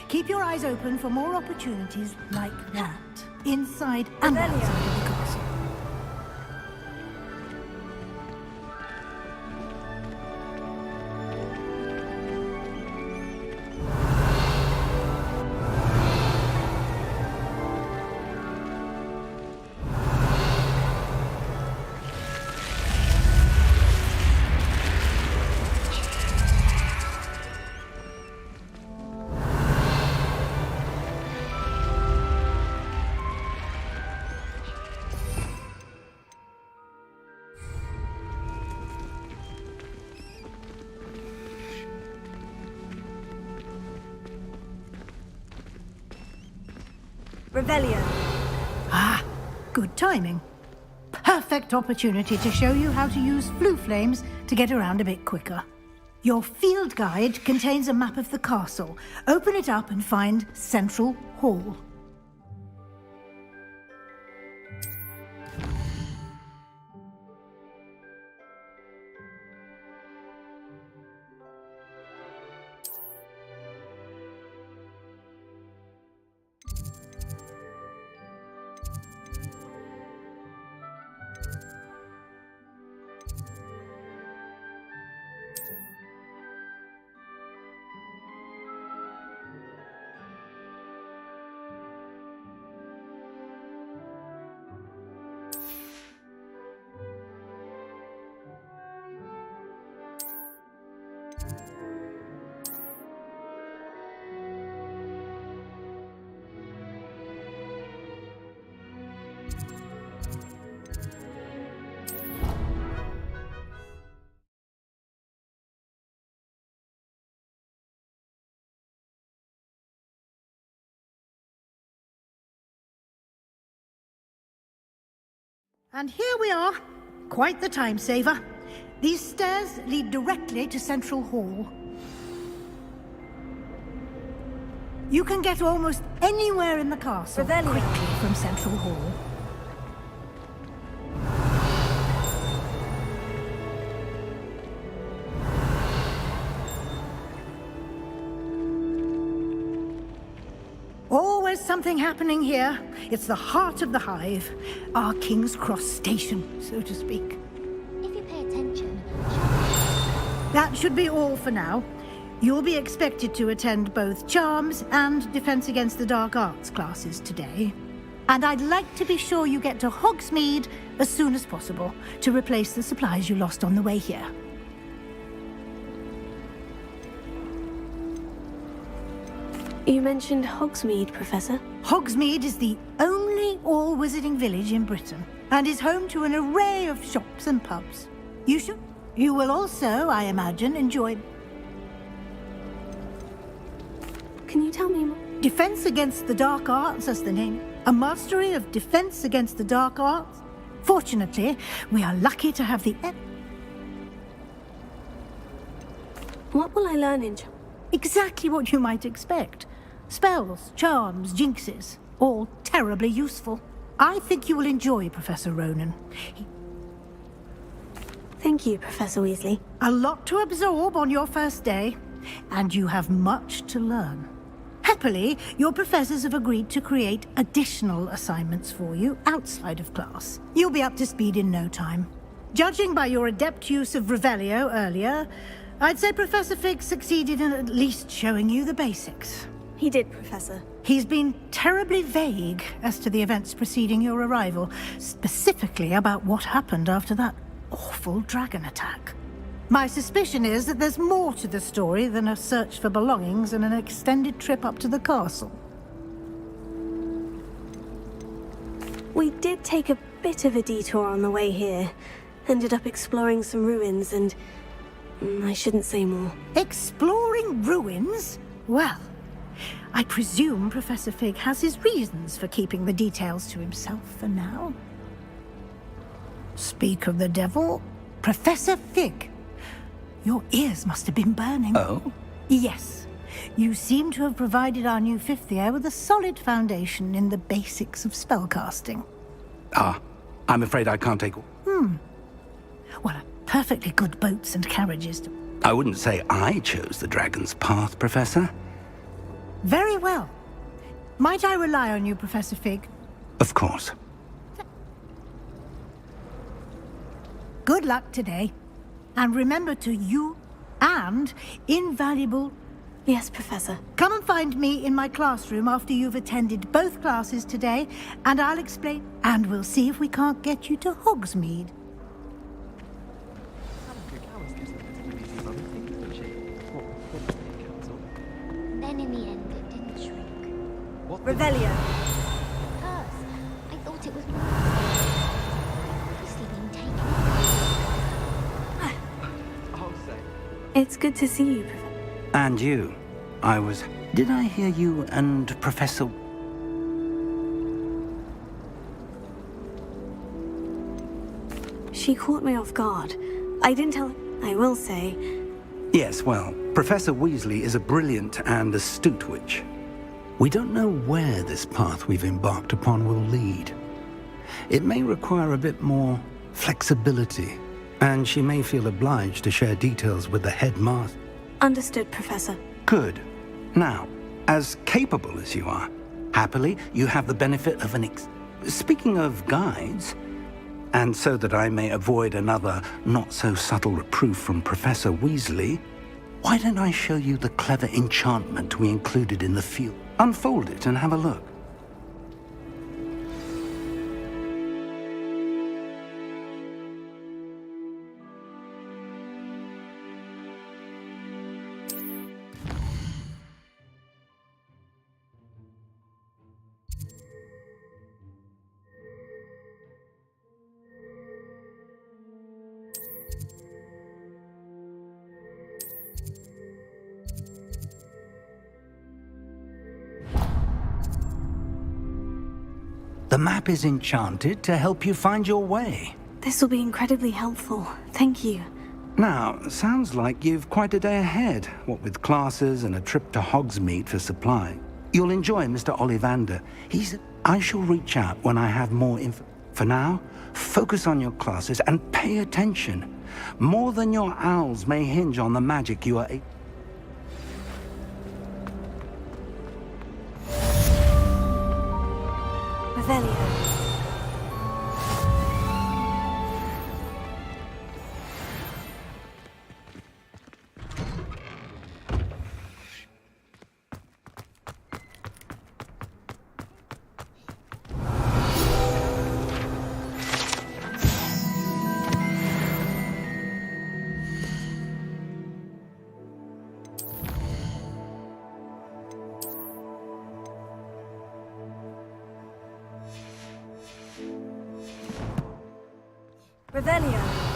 Keep your eyes open for more opportunities like that. Inside and outside of the castle. Revelio. Ah, good timing. Perfect opportunity to show you how to use flue flames to get around a bit quicker. Your field guide contains a map of the castle. Open it up and find Central Hall. And here we are. Quite the time saver. These stairs lead directly to Central Hall. You can get almost anywhere in the castle quickly from Central Hall. Always something happening here. It's the heart of the hive. Our King's Cross station, so to speak. If you pay attention... That should be all for now. You'll be expected to attend both Charms and Defense Against the Dark Arts classes today. And I'd like to be sure you get to Hogsmeade as soon as possible to replace the supplies you lost on the way here. You mentioned Hogsmeade, Professor. Hogsmeade is the only all-wizarding village in Britain and is home to an array of shops and pubs. You will also, I imagine, enjoy... Can you tell me more? Defense Against the Dark Arts, as the name. A mastery of Defense Against the Dark Arts. Fortunately, we are lucky to have the... What will I learn in... Exactly what you might expect. Spells, charms, jinxes. All terribly useful. I think you will enjoy Professor Ronan. Thank you, Professor Weasley. A lot to absorb on your first day, and you have much to learn. Happily, your professors have agreed to create additional assignments for you outside of class. You'll be up to speed in no time. Judging by your adept use of Revelio earlier, I'd say Professor Fig succeeded in at least showing you the basics. He did, Professor. He's been terribly vague as to the events preceding your arrival, specifically about what happened after that awful dragon attack. My suspicion is that there's more to the story than a search for belongings and an extended trip up to the castle. We did take a bit of a detour on the way here. Ended up exploring some ruins and... I shouldn't say more. Exploring ruins? Well, I presume Professor Fig has his reasons for keeping the details to himself for now. Speak of the devil, Professor Fig. Your ears must have been burning. Oh? Yes. You seem to have provided our new fifth year with a solid foundation in the basics of spellcasting. Ah, I'm afraid I can't take... Well, perfectly good boats and carriages. I wouldn't say I chose the dragon's path, Professor. Very well. Might I rely on you, Professor Fig? Of course. Good luck today. And remember to you and invaluable... Yes, Professor. Come and find me in my classroom after you've attended both classes today, and I'll explain, and we'll see if we can't get you to Hogsmeade. Then in the end, it didn't shrink. Revelio. Curse. I thought it was more. Obviously being taken. It's good to see you, Professor. And you. Did I hear you and Professor... She caught me off guard. I didn't tell her. I will say. Yes, well, Professor Weasley is a brilliant and astute witch. We don't know where this path we've embarked upon will lead. It may require a bit more flexibility, and she may feel obliged to share details with the headmaster. Understood, Professor. Good. Now, as capable as you are, happily, you have the benefit of Speaking of guides, and so that I may avoid another not-so-subtle reproof from Professor Weasley, why don't I show you the clever enchantment we included in the field? Unfold it and have a look. The map is enchanted to help you find your way. This will be incredibly helpful. Thank you. Now, sounds like you've quite a day ahead, what with classes and a trip to Hogsmeade for supply. You'll enjoy Mr. Ollivander. I shall reach out when I have more info. For now, focus on your classes and pay attention. More than your owls may hinge on the magic you are able. Revelio. Revelio.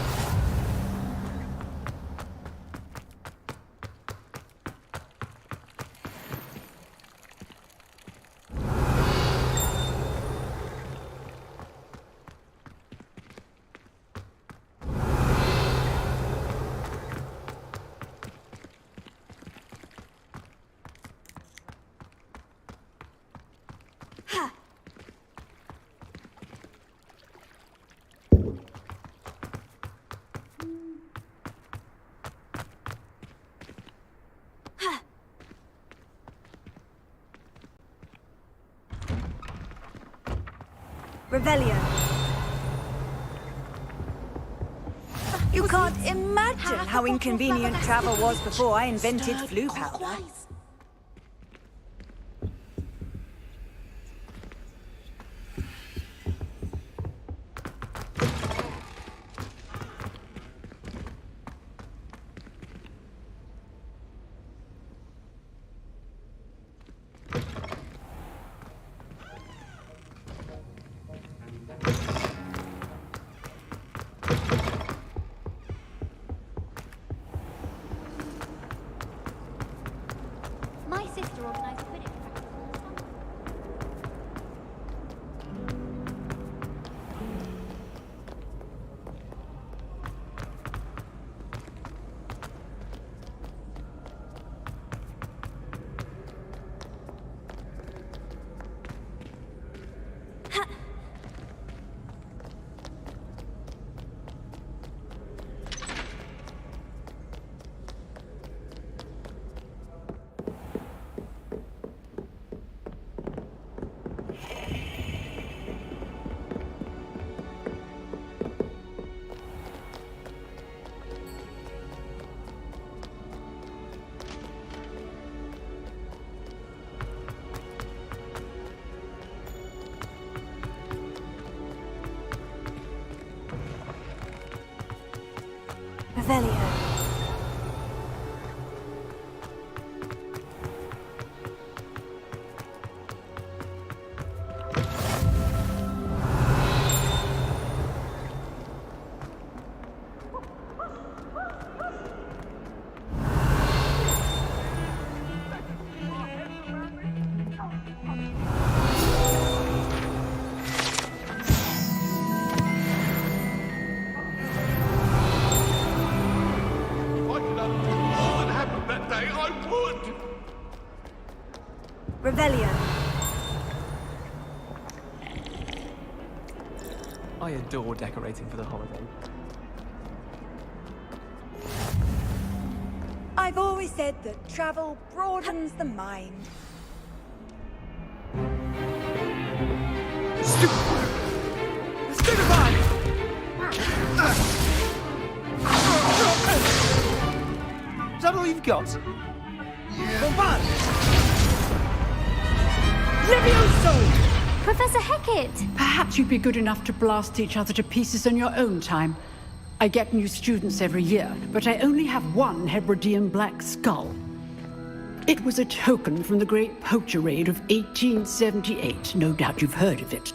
Revelio. You can't imagine how inconvenient travel was before I invented flu powder. Revelio. Revelio. I adore decorating for the holiday. I've always said that travel broadens the mind. Is that all you've got? Levioso! Professor Hecat! Perhaps you'd be good enough to blast each other to pieces in your own time. I get new students every year, but I only have one Hebridean black skull. It was a token from the Great Poacher Raid of 1878. No doubt you've heard of it.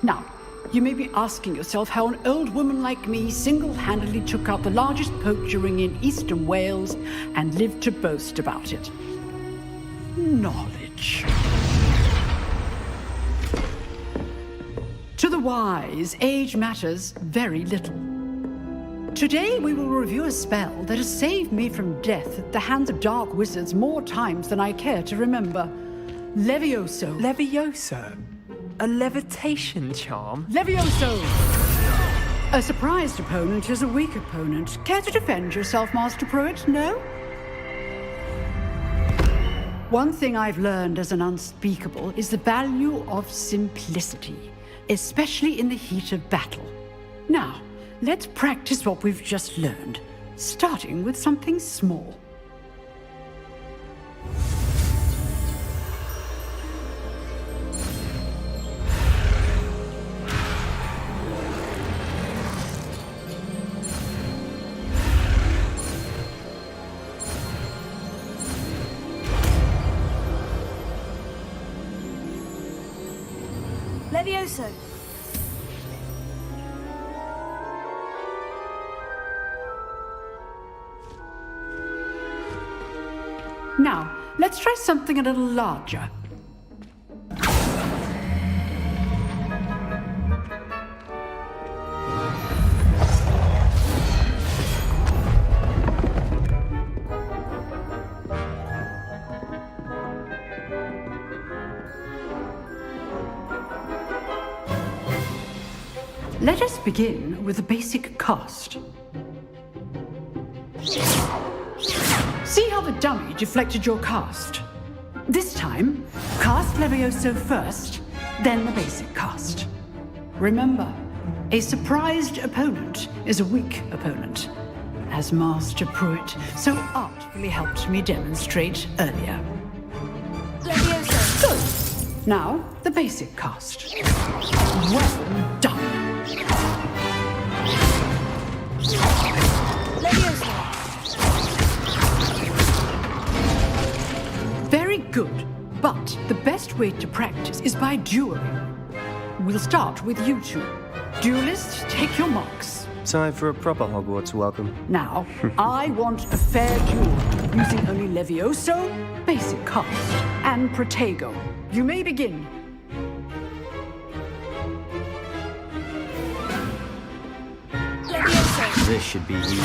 Now, you may be asking yourself how an old woman like me single-handedly took out the largest poacher ring in eastern Wales and lived to boast about it. Knowledge. To the wise, age matters very little. Today we will review a spell that has saved me from death at the hands of dark wizards more times than I care to remember. Levioso. Levioso? A levitation charm? Levioso! A surprised opponent is a weak opponent. Care to defend yourself, Master Pruitt? No? One thing I've learned as an unspeakable is the value of simplicity, especially in the heat of battle. Now, let's practice what we've just learned, starting with something small. Levioso. Now, let's try something a little larger. Let us begin with the basic cast. See how the dummy deflected your cast? This time, cast Levioso first, then the basic cast. Remember, a surprised opponent is a weak opponent, as Master Pruitt so artfully helped me demonstrate earlier. Levioso. Good. Now, the basic cast. Well done. Levioso. Very good, but the best way to practice is by dueling. We'll start with you two. Duelists, take your marks. Time for a proper Hogwarts welcome. Now, I want a fair duel, using only Levioso, basic cast, and Protego. You may begin. Levioso. This should be easy.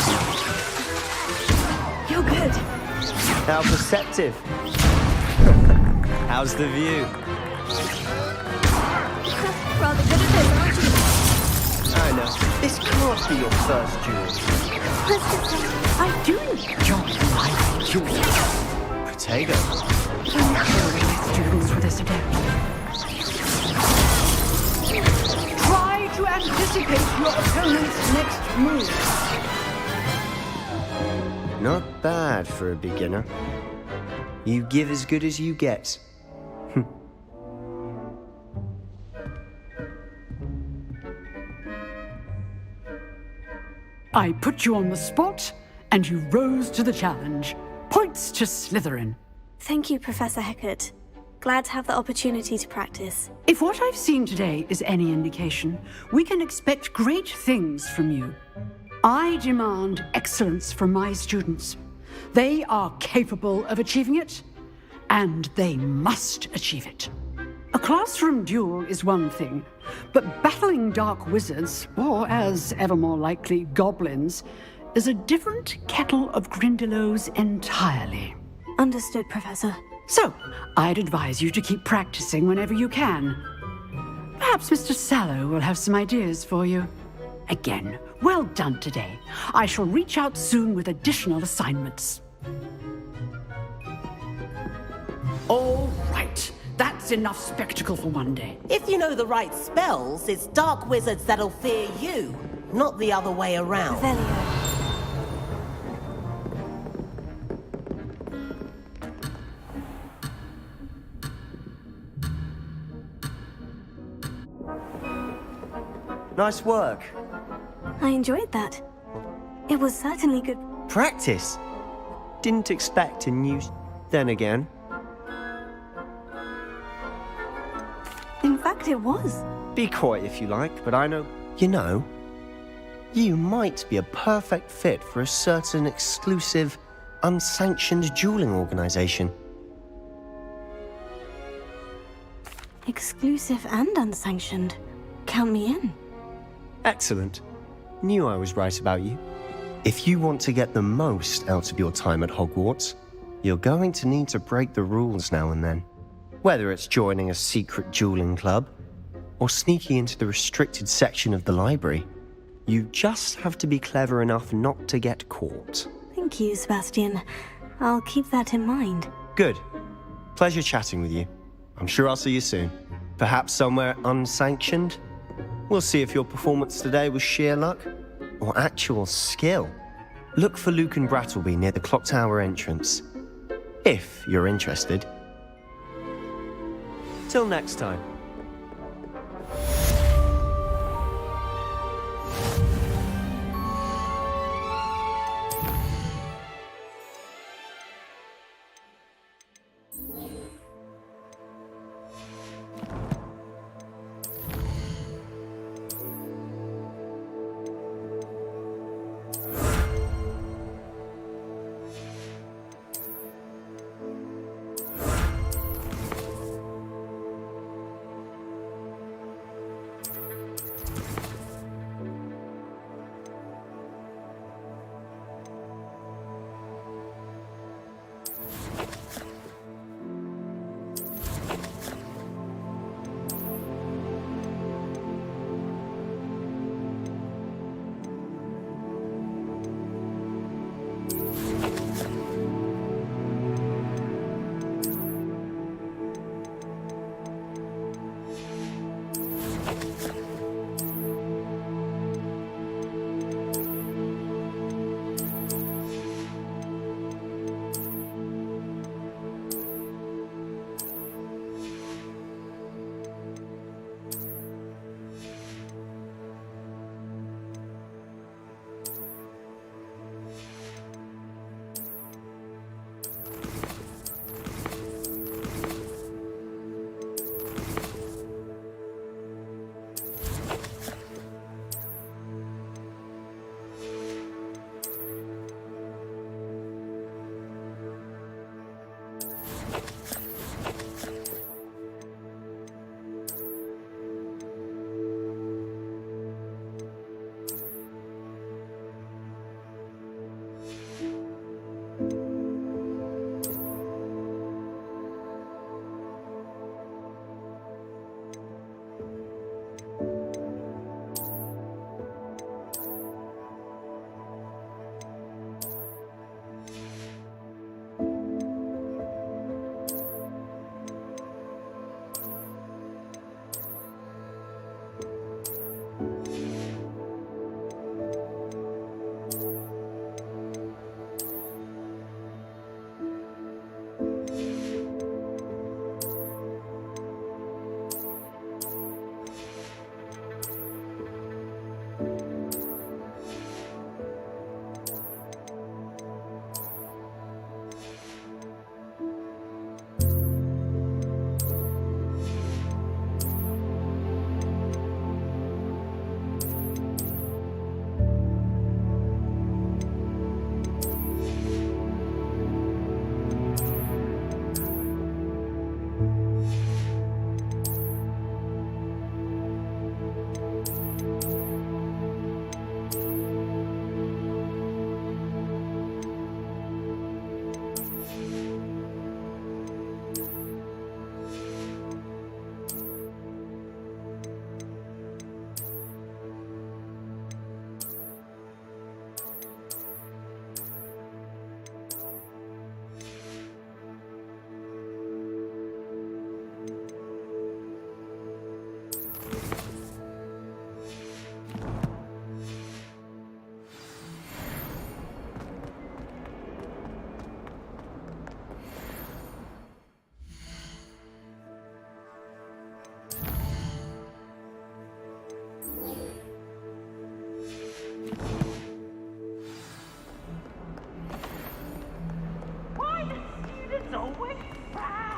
You're good. How perceptive. How's the view? Rather good at this, aren't you? I know. This can't be your first duel. I do enjoy my duels. Protego. Duels with this adept. Try to anticipate your opponent's next move. Not bad for a beginner. You give as good as you get. I put you on the spot, and you rose to the challenge. Points to Slytherin. Thank you, Professor Hecat. Glad to have the opportunity to practice. If what I've seen today is any indication, we can expect great things from you. I demand excellence from my students. They are capable of achieving it, and they must achieve it. A classroom duel is one thing, but battling dark wizards, or as ever more likely, goblins, is a different kettle of Grindylows entirely. Understood, Professor. So, I'd advise you to keep practicing whenever you can. Perhaps Mr. Sallow will have some ideas for you. Again, well done today. I shall reach out soon with additional assignments. All right. That's enough spectacle for one day. If you know the right spells, it's dark wizards that'll fear you, not the other way around. Nice work. I enjoyed that. It was certainly good. Practice. Didn't expect a new... Then again. In fact, it was. Be quiet if you like, but I know... You know, you might be a perfect fit for a certain exclusive, unsanctioned dueling organization. Exclusive and unsanctioned. Count me in. Excellent. Knew I was right about you. If you want to get the most out of your time at Hogwarts, you're going to need to break the rules now and then. Whether it's joining a secret dueling club, or sneaking into the restricted section of the library, you just have to be clever enough not to get caught. Thank you, Sebastian. I'll keep that in mind. Good. Pleasure chatting with you. I'm sure I'll see you soon. Perhaps somewhere unsanctioned? We'll see if your performance today was sheer luck or actual skill. Look for Luke and Brattleby near the clock tower entrance, if you're interested. Till next time.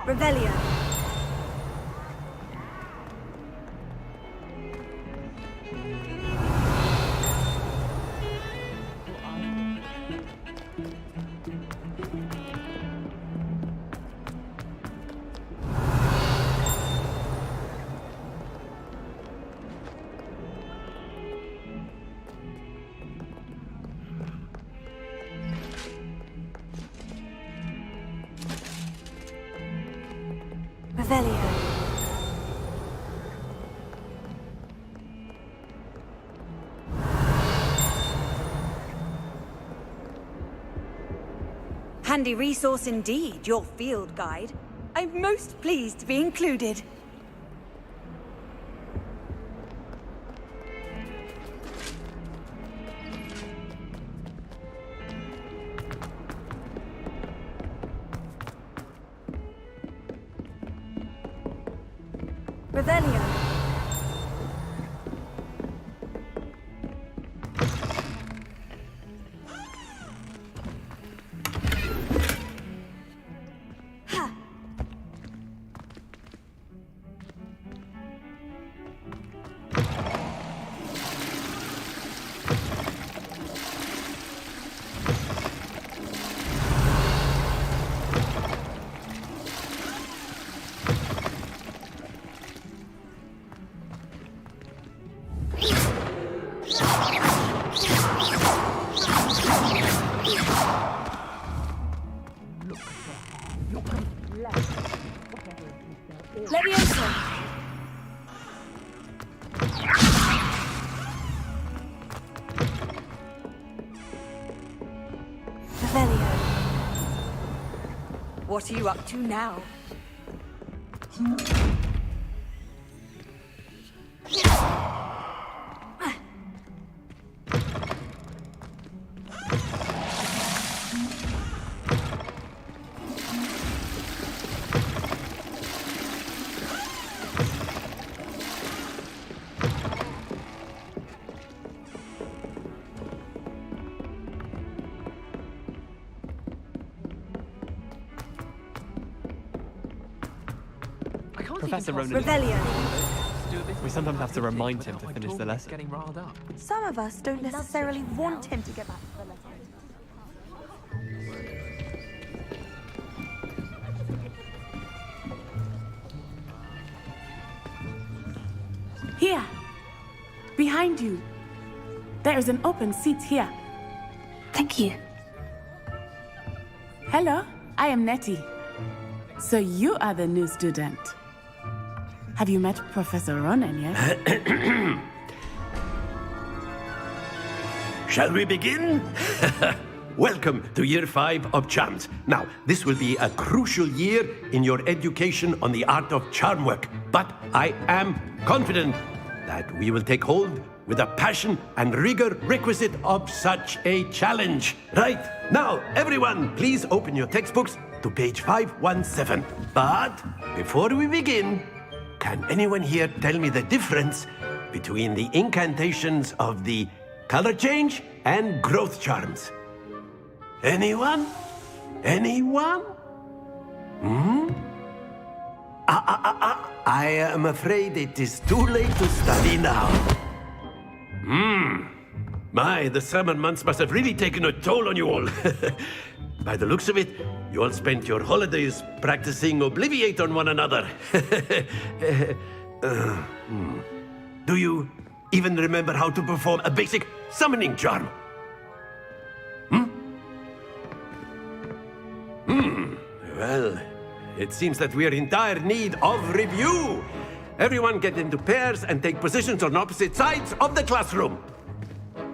Revelio. Revelio. Handy resource indeed, your field guide. I'm most pleased to be included. Revelio. Levioso. Revelio. What are you up to now? Professor Ronan. Revelio. We sometimes have to remind him to finish the lesson. Getting riled up. Some of us don't necessarily want him to get back to the lesson. Here. Behind you. There is an open seat here. Thank you. Hello, I am Nettie. So you are the new student. Have you met Professor Ronan yet? Shall we begin? Welcome to Year 5 of Charms. Now, this will be a crucial year in your education on the art of charm work, but I am confident that we will take hold with the passion and rigor requisite of such a challenge. Right, now, everyone, please open your textbooks to page 517. But before we begin, can anyone here tell me the difference between the incantations of the color change and growth charms? Anyone? Anyone? I am afraid it is too late to study now. My, the summer months must have really taken a toll on you all. By the looks of it, you all spent your holidays practicing Obliviate on one another. Do you even remember how to perform a basic summoning charm? Well, it seems that we are in dire need of review. Everyone get into pairs and take positions on opposite sides of the classroom.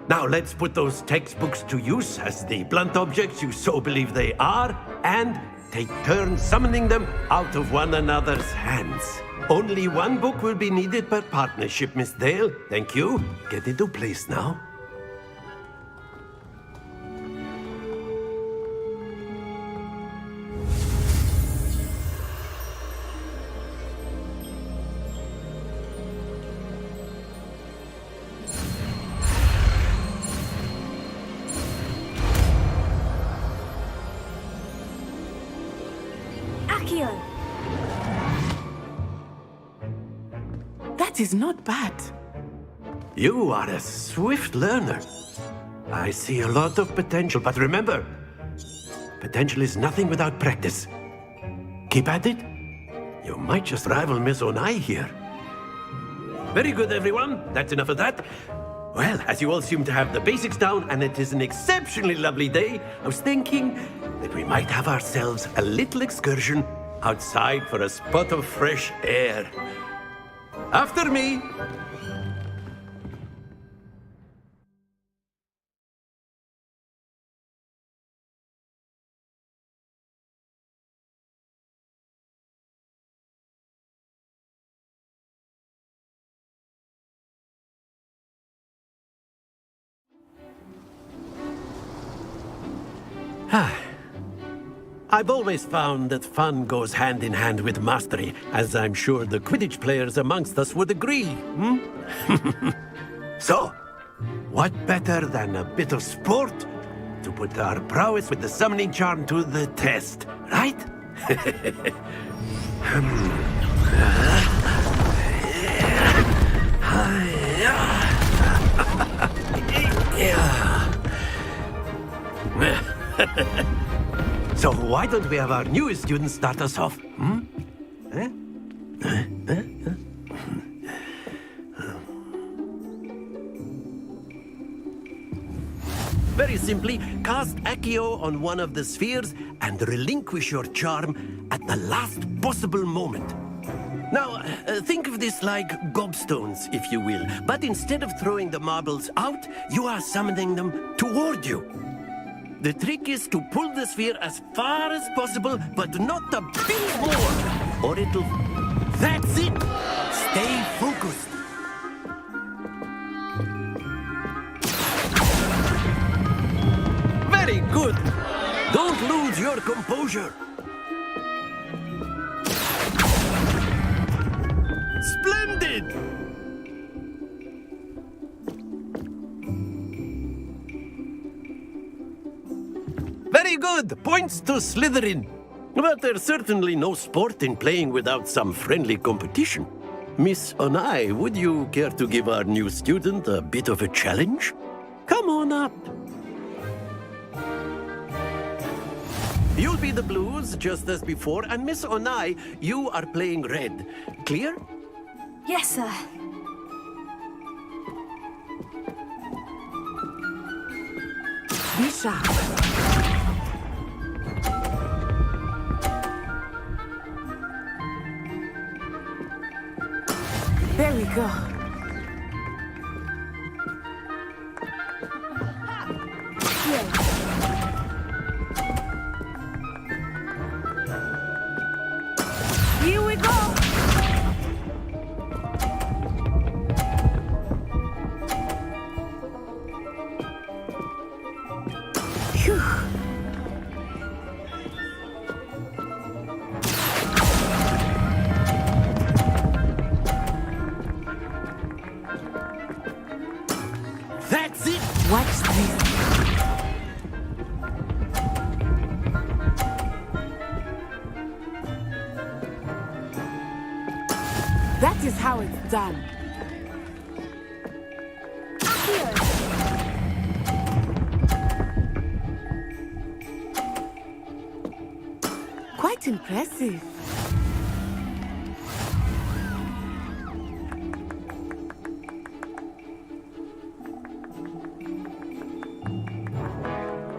Now let's put those textbooks to use as the blunt objects you so believe they are, and take turns summoning them out of one another's hands. Only one book will be needed per partnership, Miss Dale. Thank you. Get into place now. That is not bad. You are a swift learner. I see a lot of potential, but remember, potential is nothing without practice. Keep at it. You might just rival Miss Onai here. Very good, everyone. That's enough of that. Well, as you all seem to have the basics down, and it is an exceptionally lovely day, I was thinking that we might have ourselves a little excursion outside for a spot of fresh air. After me! I've always found that fun goes hand in hand with mastery, as I'm sure the Quidditch players amongst us would agree, So, what better than a bit of sport to put our prowess with the summoning charm to the test, right? So why don't we have our newest student start us off? Very simply, cast Accio on one of the spheres and relinquish your charm at the last possible moment. Now, think of this like gobstones, if you will, but instead of throwing the marbles out, you are summoning them toward you. The trick is to pull the sphere as far as possible, but not a bit more, or it'll... That's it! Stay focused. Very good! Don't lose your composure. Splendid! Very good! Points to Slytherin. But there's certainly no sport in playing without some friendly competition. Miss Onai, would you care to give our new student a bit of a challenge? Come on up. You'll be the blues, just as before, and Miss Onai, you are playing red. Clear? Yes, sir. Be sharp. There we go. Here we go! Phew. That's it! Watch this. That is how it's done. Quite impressive.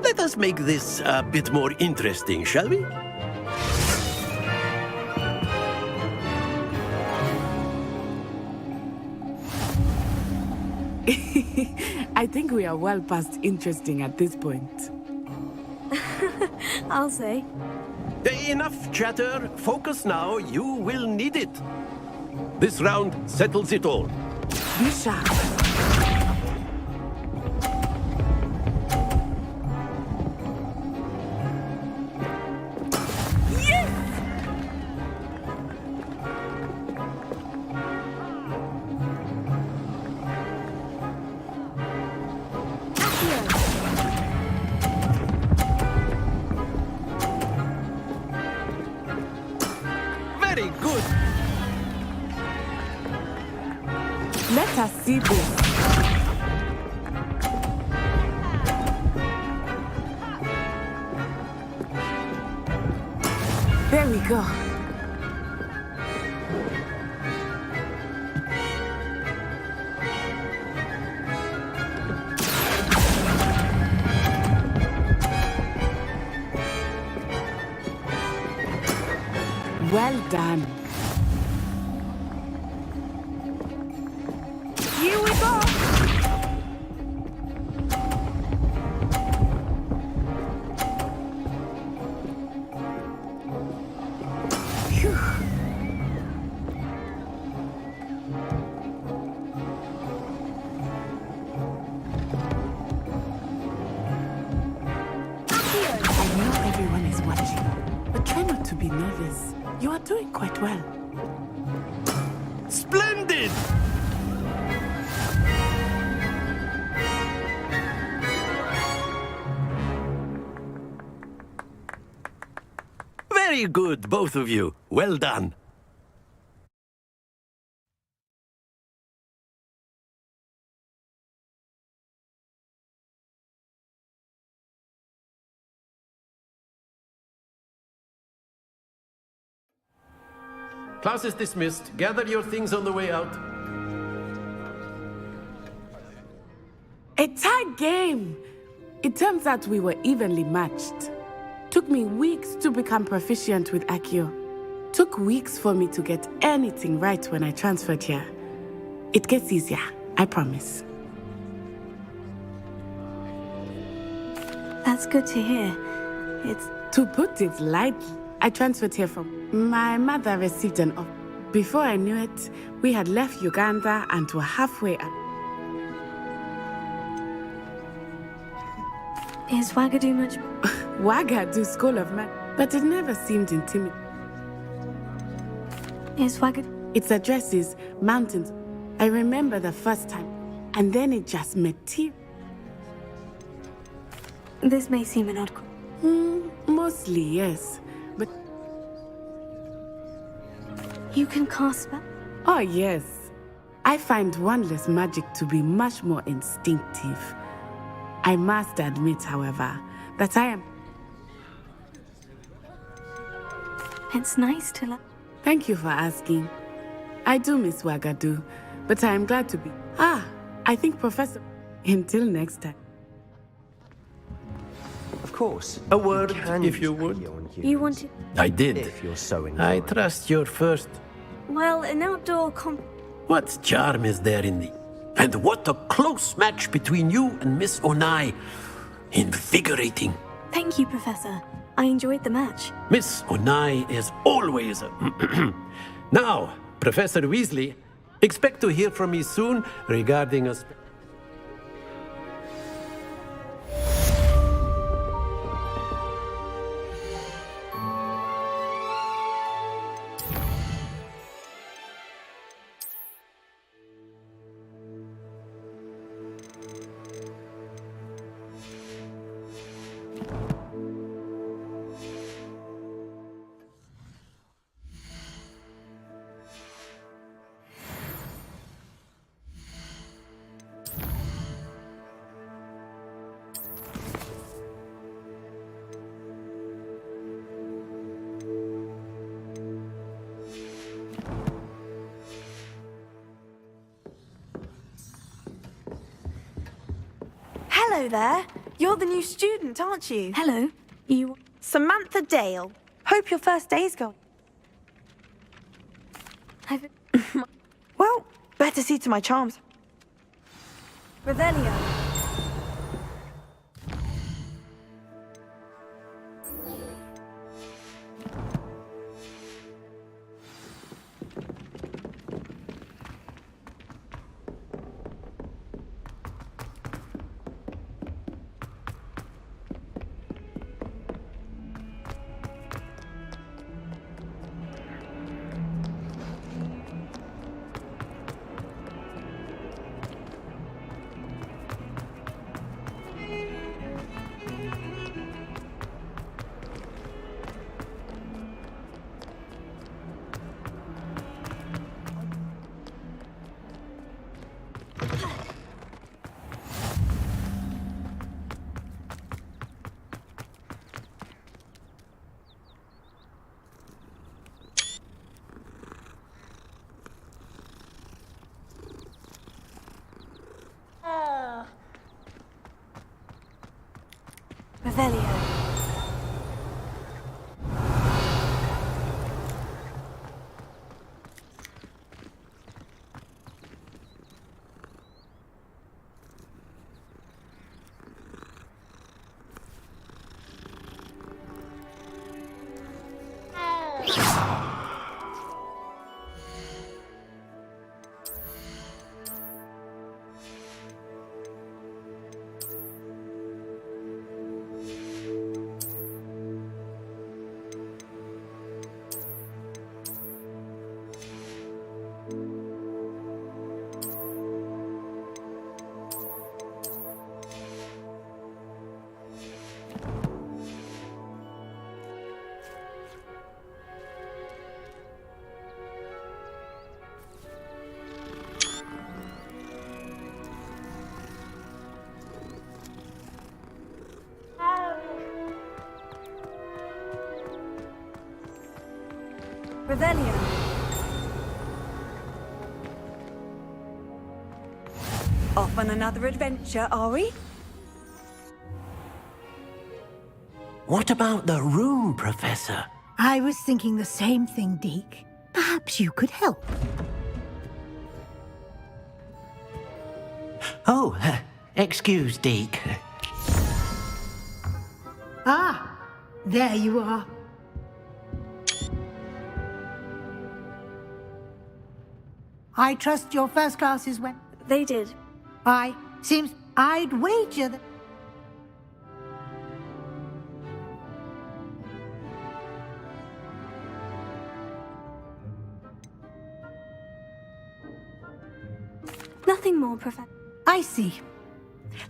Let us make this a bit more interesting, shall we? I think we are well past interesting at this point. I'll say. Enough chatter. Focus now. You will need it. This round settles it all. Be sharp. Very good. us see this. There we go. Well done. Here we go! Phew. I know everyone is watching, but try not to be nervous. You are doing quite well. Splendid! Very good, both of you. Well done. Class is dismissed. Gather your things on the way out. A tight game. It turns out we were evenly matched. Took me weeks to become proficient with Accio. Took weeks for me to get anything right when I transferred here. It gets easier, I promise. That's good to hear. It's... To put it lightly, I transferred here from... My mother received an offer. Before I knew it, we had left Uganda and were halfway up. Is Wagadu much... Wagadu School of Magic, but it never seemed intimidating. Is Wagadu... Its address is Mountains. I remember the first time, and then it just materialized. This may seem an odd... Mostly, yes. But... You can cast spells? Oh, yes. I find wandless magic to be much more instinctive. I must admit, however, that I am... It's nice to... Thank you for asking. I do miss Wagadu, but I am glad to be... I think Professor... Until next time. Of course. A word, if you would. You want to... I did. If you're so inclined. I trust your first. Well, an outdoor What charm is there in the... And what a close match between you and Miss Onai. Invigorating. Thank you, Professor. I enjoyed the match. Miss Onai is always a... Now, Professor Weasley, expect to hear from me soon regarding a... Hello there. You're the new student, aren't you? Hello. You... Samantha Dale. Hope your first day's going. Well, better see to my charms. Revelio. Revelio. Revelio. Off on another adventure, are we? What about the room, Professor? I was thinking the same thing, Deke. Perhaps you could help. Oh, excuse, Deke. Ah, there you are. I trust your first classes went. They did. Seems I'd wager that. Nothing more, Professor. I see.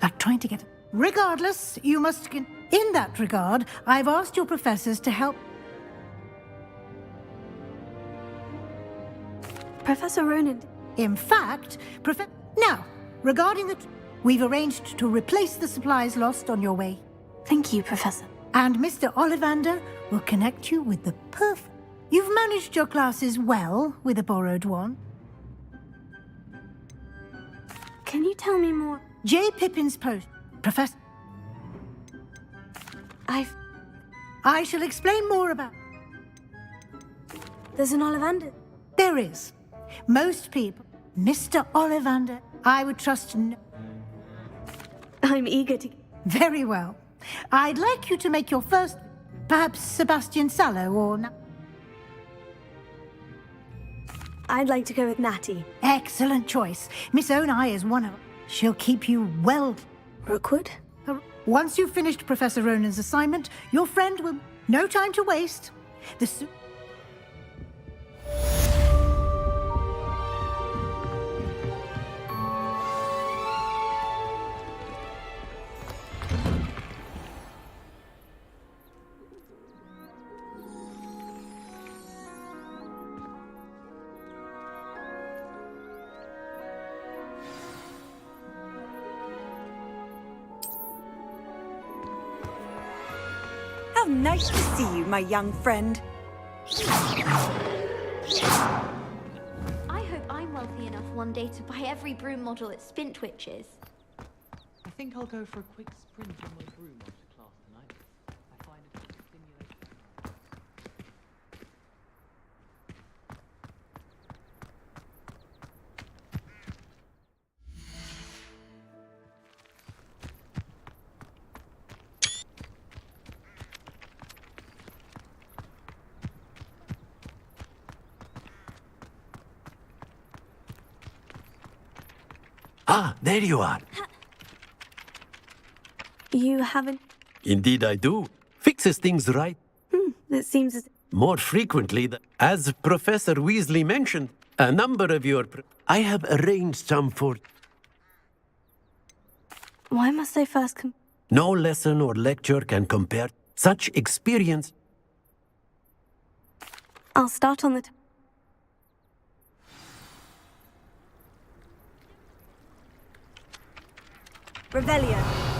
Like trying to get. Regardless, you must. In that regard, I've asked your professors to help. Professor Ronan. In fact, Now, regarding the. We've arranged to replace the supplies lost on your way. Thank you, Professor. And Mr. Ollivander will connect you with the perfect. You've managed your classes well with a borrowed one. Can you tell me more? J. Pippin's post. Professor. I shall explain more about. There's an Ollivander. There is. Most people. Mr. Ollivander, I would trust no. I'm eager to. Very well. I'd like you to make your first. Perhaps Sebastian Sallow or. I'd like to go with Natty. Excellent choice. Miss Onai is one of. She'll keep you well. Rookwood? Once you've finished Professor Ronan's assignment, your friend will. No time to waste. How nice to see you, my young friend. I hope I'm wealthy enough one day to buy every broom model at Spintwitch's. I think I'll go for a quick sprint on my broom after class tonight. I find it stimulating. Ah, there you are. You haven't. Indeed I do. Fixes things right. That seems as. More frequently, as Professor Weasley mentioned, a number of your... I have arranged some for... Why must I first No lesson or lecture can compare such experience. I'll start on the. Revelio.